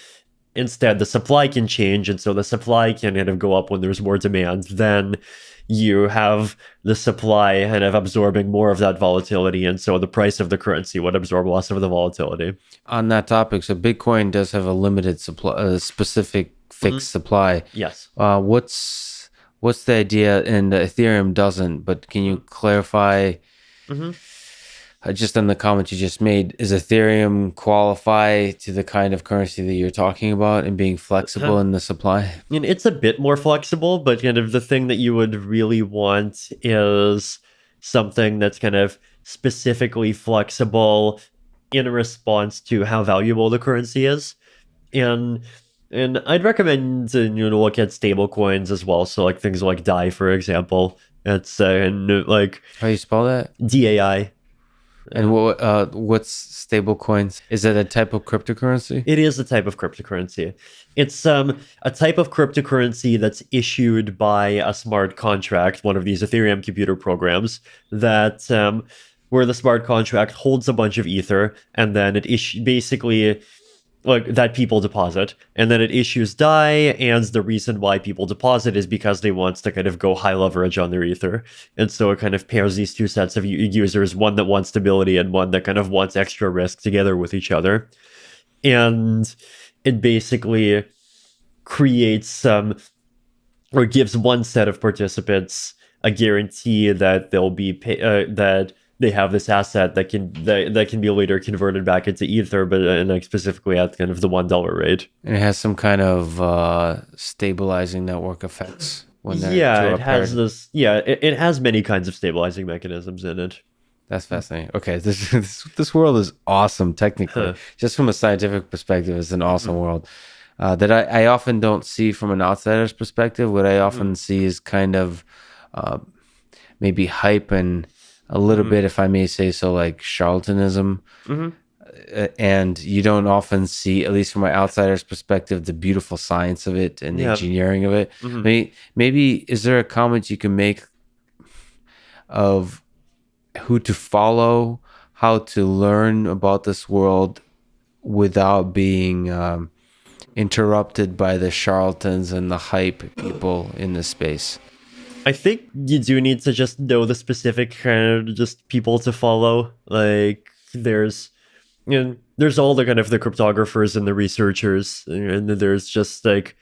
instead the supply can change, and so the supply can kind of go up when there's more demand, then you have the supply kind of absorbing more of that volatility, and so the price of the currency would absorb less of the volatility. On that topic, so Bitcoin does have a limited supply, a specific fixed supply. Yes. What's the idea? And Ethereum doesn't, but can you clarify? Just on the comment you just made, is Ethereum qualify to the kind of currency that you're talking about and being flexible in the supply? And it's a bit more flexible, but kind of the thing that you would really want is something that's kind of specifically flexible in response to how valuable the currency is. And I'd recommend to look at stable coins as well. So like things like DAI, for example. It's and like How do you spell that? DAI. And what's stable coins? Is it a type of cryptocurrency? It is a type of cryptocurrency. It's a type of cryptocurrency that's issued by a smart contract, one of these Ethereum computer programs, that where the smart contract holds a bunch of ether, and then it basically like that people deposit, and then it issues DAI, and the reason why people deposit is because they want to kind of go high leverage on their ether, and so it kind of pairs these two sets of users, one that wants stability and one that kind of wants extra risk, together with each other, and it basically creates or gives one set of participants a guarantee that they'll be that they have this asset that can be later converted back into ether, but like specifically at kind of the $1 rate. And it has some kind of stabilizing network effects. It has this. Yeah, it has many kinds of stabilizing mechanisms in it. That's fascinating. Okay, this world is awesome technically. Just from a scientific perspective, it's an awesome world that I often don't see from an outsider's perspective. What I often see is kind of maybe hype and a little bit, if I may say so, like charlatanism. And you don't often see, at least from my outsider's perspective, the beautiful science of it and the engineering of it. Maybe is there a comment you can make of who to follow, how to learn about this world without being interrupted by the charlatans and the hype people in this space? I think you do need to just know the specific kind of just people to follow. Like there's all the kind of the cryptographers and the researchers, and then there's just like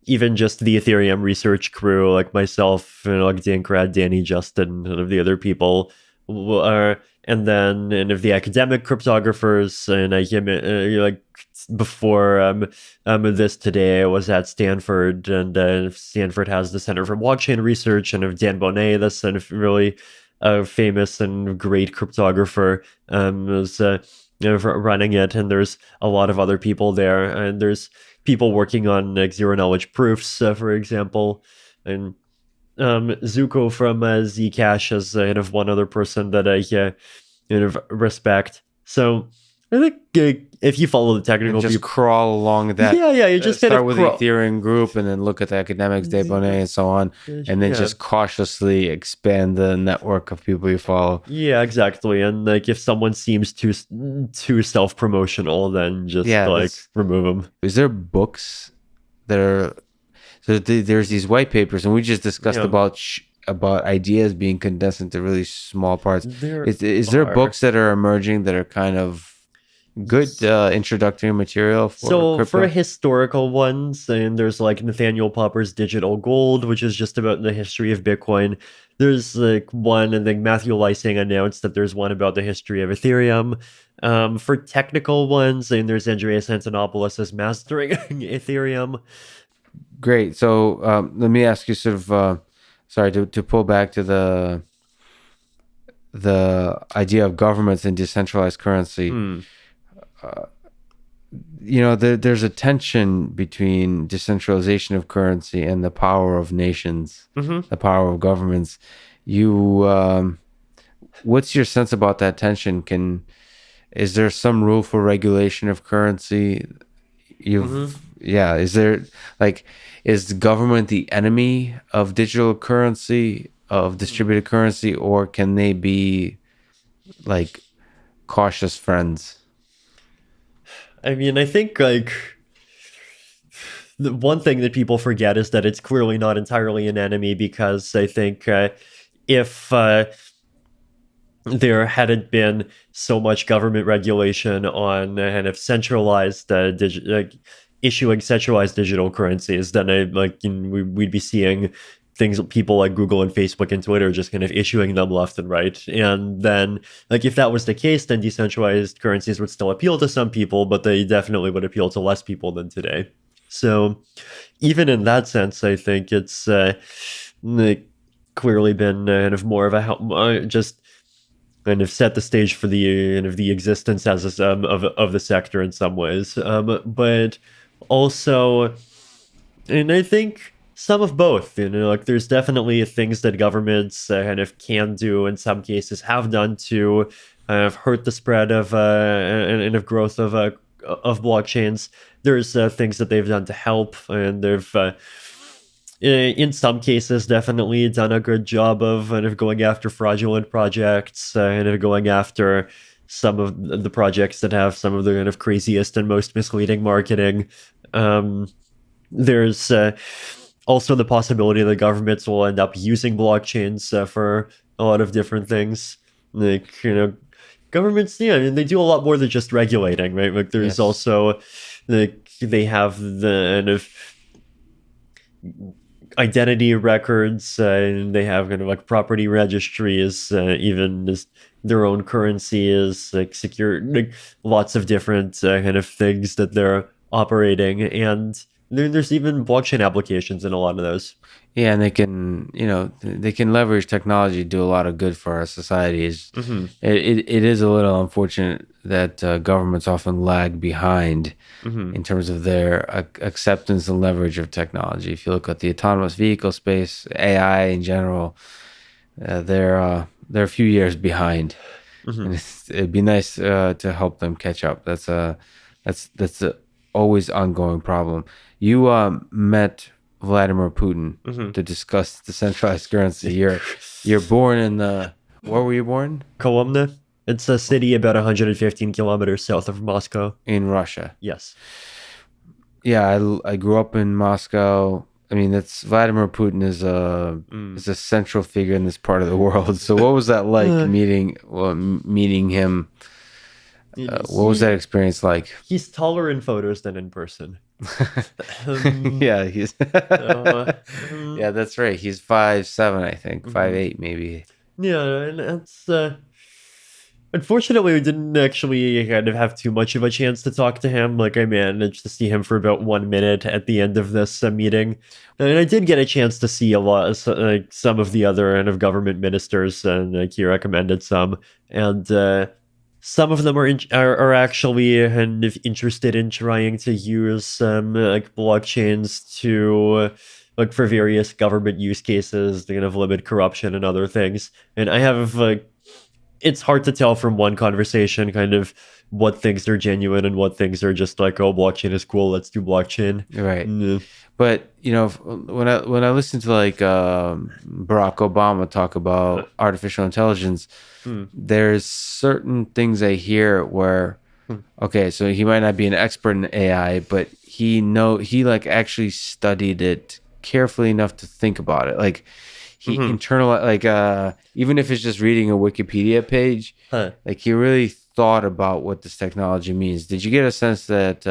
even just the Ethereum research crew, like myself, like Dankrad, Danny, Justin, and of the other people, and of the academic cryptographers, and like before this today, I was at Stanford, and Stanford has the Center for Blockchain Research, and of Dan Bonnet, that's kind of really famous and great cryptographer, was running it, and there's a lot of other people there, and there's people working on like zero knowledge proofs, for example, and Zuko from Zcash is kind of one other person that I respect. So I think if you follow the technical And just people, crawl along that. you just kind start of with the Ethereum group and then look at the academics, Debonnet, and so on, and then just cautiously expand the network of people you follow. Yeah, exactly. And like, if someone seems too self-promotional, then just remove them. Is there books that are so there's these white papers, and we just discussed about ideas being condensed into really small parts. Is there books that are emerging that are kind of good introductory material for crypto? For historical ones, and there's like Nathaniel Popper's Digital Gold, which is just about the history of Bitcoin. There's like one, and then Matthew Lysing announced that there's one about the history of Ethereum. For technical ones, and there's Andreas Antonopoulos' Mastering Ethereum. Great. So let me ask you sort of, sorry, to pull back to the idea of governments and decentralized currency. There's a tension between decentralization of currency and the power of nations, the power of governments. What's your sense about that tension? Is there some rule for regulation of currency? Is there is government the enemy of digital currency, of distributed currency, or can they be like cautious friends? I mean, I think like the one thing that people forget is that it's clearly not entirely an enemy, because I think if there hadn't been so much government regulation on kind of centralized issuing centralized digital currencies, then we'd be seeing things, people like Google and Facebook and Twitter just kind of issuing them left and right. And then if that was the case, then decentralized currencies would still appeal to some people, but they definitely would appeal to less people than today. So even in that sense, I think it's clearly been kind of more of a just kind of set the stage for the existence as of the sector in some ways, but also, and I think some of both. There's definitely things that governments kind of can do, in some cases have done, to hurt the spread of and of growth of blockchains. There's things that they've done to help, and they've in some cases definitely done a good job of kind of going after fraudulent projects, and of going after some of the projects that have some of the kind of craziest and most misleading marketing. There's also the possibility that governments will end up using blockchains for a lot of different things. Governments, they do a lot more than just regulating, right? There's also they have the kind of identity records, and they have kind of property registries, even as their own currency is secure, lots of different kind of things that they're operating, and there's even blockchain applications in a lot of those. Yeah, and they can leverage technology to do a lot of good for our societies. It is a little unfortunate that governments often lag behind in terms of their acceptance and leverage of technology. If you look at the autonomous vehicle space, AI in general, they're a few years behind. And it'd be nice to help them catch up. That's a always ongoing problem. You met Vladimir Putin to discuss decentralized currency. You're born in where were you born? Kolomna. It's a city about 115 kilometers south of Moscow. In Russia. Yes. Yeah, I grew up in Moscow. I mean, Vladimir Putin is a central figure in this part of the world. So what was that like meeting him? What was that experience like? He's taller in photos than in person. Yeah, yeah, that's right. He's 5'7", I think, 5'8", maybe. Yeah, and that's unfortunately we didn't actually kind of have too much of a chance to talk to him. I managed to see him for about 1 minute at the end of this meeting, and I did get a chance to see a lot of some of the other kind of government ministers, and he recommended some, and some of them are actually kind of interested in trying to use blockchains to for various government use cases to kind of limit corruption and other things. And I have it's hard to tell from one conversation kind of what things are genuine and what things are just like, oh, blockchain is cool, let's do blockchain. Right. But when I listen to like Barack Obama talk about artificial intelligence, there's certain things I hear where, okay, so he might not be an expert in AI, but he like actually studied it carefully enough to think about it. Like he internalized, like even if it's just reading a Wikipedia page, like he really thought about what this technology means. Did you get a sense that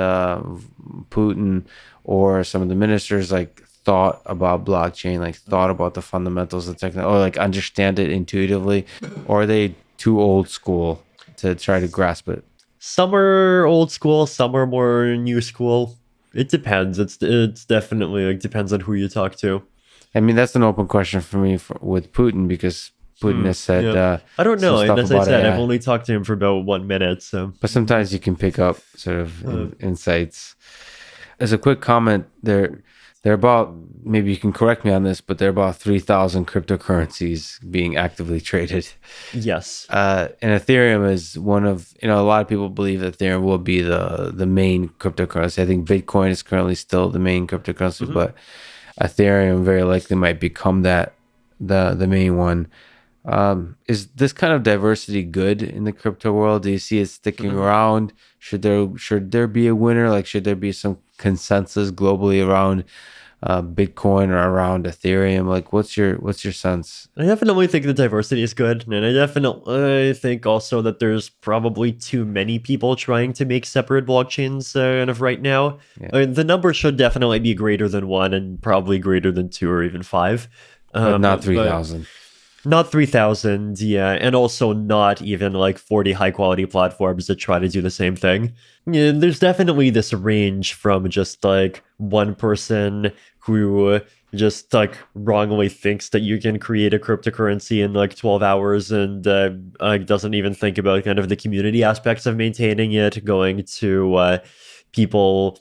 Putin or some of the ministers like thought about blockchain, like thought about the fundamentals of technology, or like understand it intuitively, or are they too old school to try to grasp it? Some are old school, some are more new school. It depends. It's definitely like depends on who you talk to. I mean, that's an open question for me with Putin, because Putin has said, I don't know. some As stuff I said, about AI. I've only talked to him for about 1 minute. So, But sometimes you can pick up sort of insights. As a quick comment, they're about, maybe you can correct me on this, but there are about 3,000 cryptocurrencies being actively traded. yes. And Ethereum is one of, a lot of people believe that Ethereum will be the main cryptocurrency. I think Bitcoin is currently still the main cryptocurrency, but Ethereum very likely might become the main one. Is this kind of diversity good in the crypto world? Do you see it sticking around? Should there be a winner? Like, should there be some consensus globally around Bitcoin or around Ethereum? Like, what's your sense? I definitely think the diversity is good, and I definitely think also that there's probably too many people trying to make separate blockchains kind of right now. Yeah. The number should definitely be greater than 1 and probably greater than 2 or even 5. But not 3,000. Not 3,000, yeah, and also not even like 40 high quality platforms that try to do the same thing. Yeah, there's definitely this range from just like one person who just like wrongly thinks that you can create a cryptocurrency in like 12 hours and doesn't even think about kind of the community aspects of maintaining it, going to people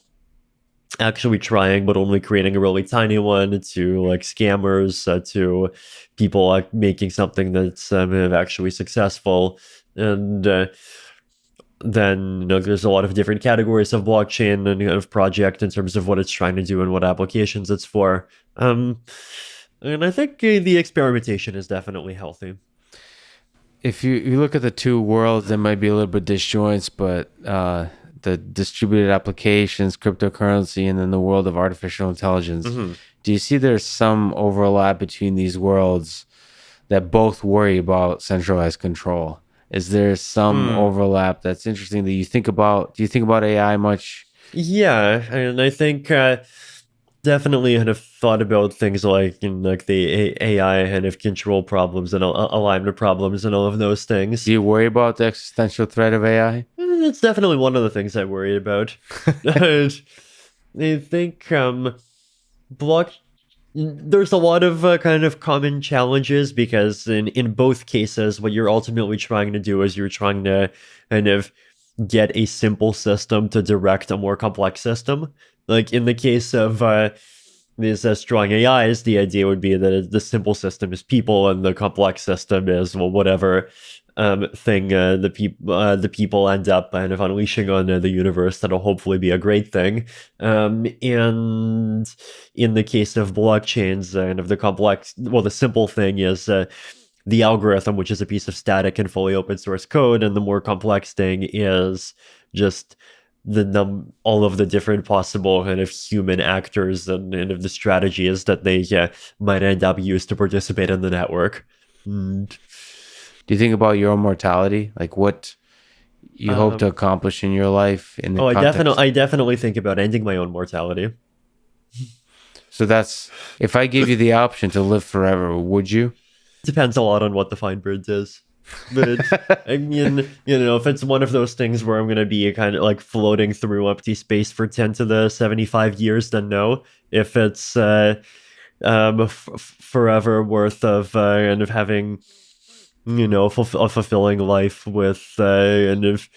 actually trying but only creating a really tiny one, to like scammers, to people like making something that's actually successful. And then there's a lot of different categories of blockchain and of project in terms of what it's trying to do and what applications it's for. And I think the experimentation is definitely healthy. If you look at the two worlds, there might be a little bit disjoints, but the distributed applications, cryptocurrency, and then the world of artificial intelligence. Do you see there's some overlap between these worlds that both worry about centralized control? Is there some overlap that's interesting that you think about? Do you think about AI much? Yeah, and I think definitely kind of thought about things like the AI kind of control problems and alignment problems and all of those things. Do you worry about the existential threat of AI? It's definitely one of the things I worry about. I think there's a lot of kind of common challenges, because in both cases, what you're ultimately trying to do is you're trying to kind of get a simple system to direct a more complex system. Like in the case of these strong AIs, the idea would be that the simple system is people and the complex system is, well, whatever thing the people end up kind of unleashing on the universe that'll hopefully be a great thing. And in the case of blockchains, kind of the simple thing is the algorithm, which is a piece of static and fully open source code, and the more complex thing is just all of the different possible kind of human actors and of the strategies that they might end up used to participate in the network. Do you think about your own mortality, like what you hope to accomplish in your life? I definitely think about ending my own mortality. So that's, if I gave you the option to live forever, would you? Depends a lot on what the fine print is. But I mean, if it's one of those things where I'm going to be kind of like floating through empty space for 10 to the 75 years, then no. If it's forever worth of kind of having, a fulfilling life with kind of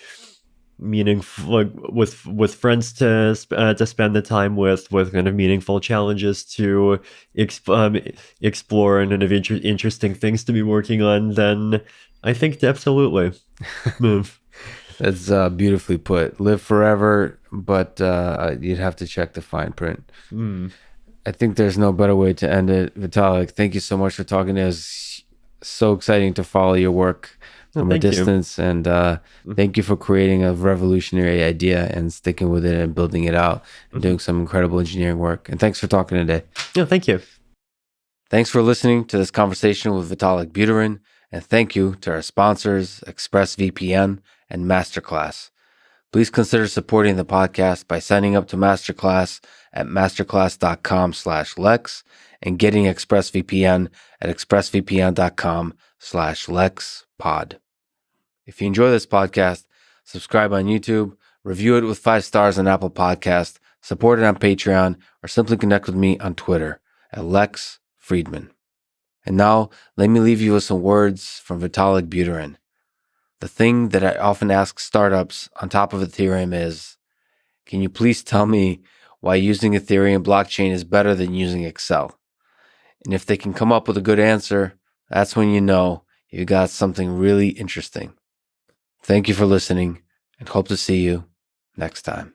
meaningful, like with friends to spend the time with kind of meaningful challenges to explore and kind of interesting things to be working on, then I think absolutely. That's beautifully put. Live forever, but you'd have to check the fine print. I think there's no better way to end it. Vitalik, thank you so much for talking to us. So exciting to follow your work from a distance. And thank you for creating a revolutionary idea and sticking with it and building it out and doing some incredible engineering work. And thanks for talking today. Yeah, thank you. Thanks for listening to this conversation with Vitalik Buterin. And thank you to our sponsors, ExpressVPN and Masterclass. Please consider supporting the podcast by signing up to Masterclass at masterclass.com/Lex and getting ExpressVPN at expressvpn.com/LexPod. If you enjoy this podcast, subscribe on YouTube, review it with 5 stars on Apple Podcast, support it on Patreon, or simply connect with me on Twitter at Lex Fridman. And now, let me leave you with some words from Vitalik Buterin. The thing that I often ask startups on top of Ethereum is, can you please tell me why using Ethereum blockchain is better than using Excel? And if they can come up with a good answer, that's when you know you got something really interesting. Thank you for listening and hope to see you next time.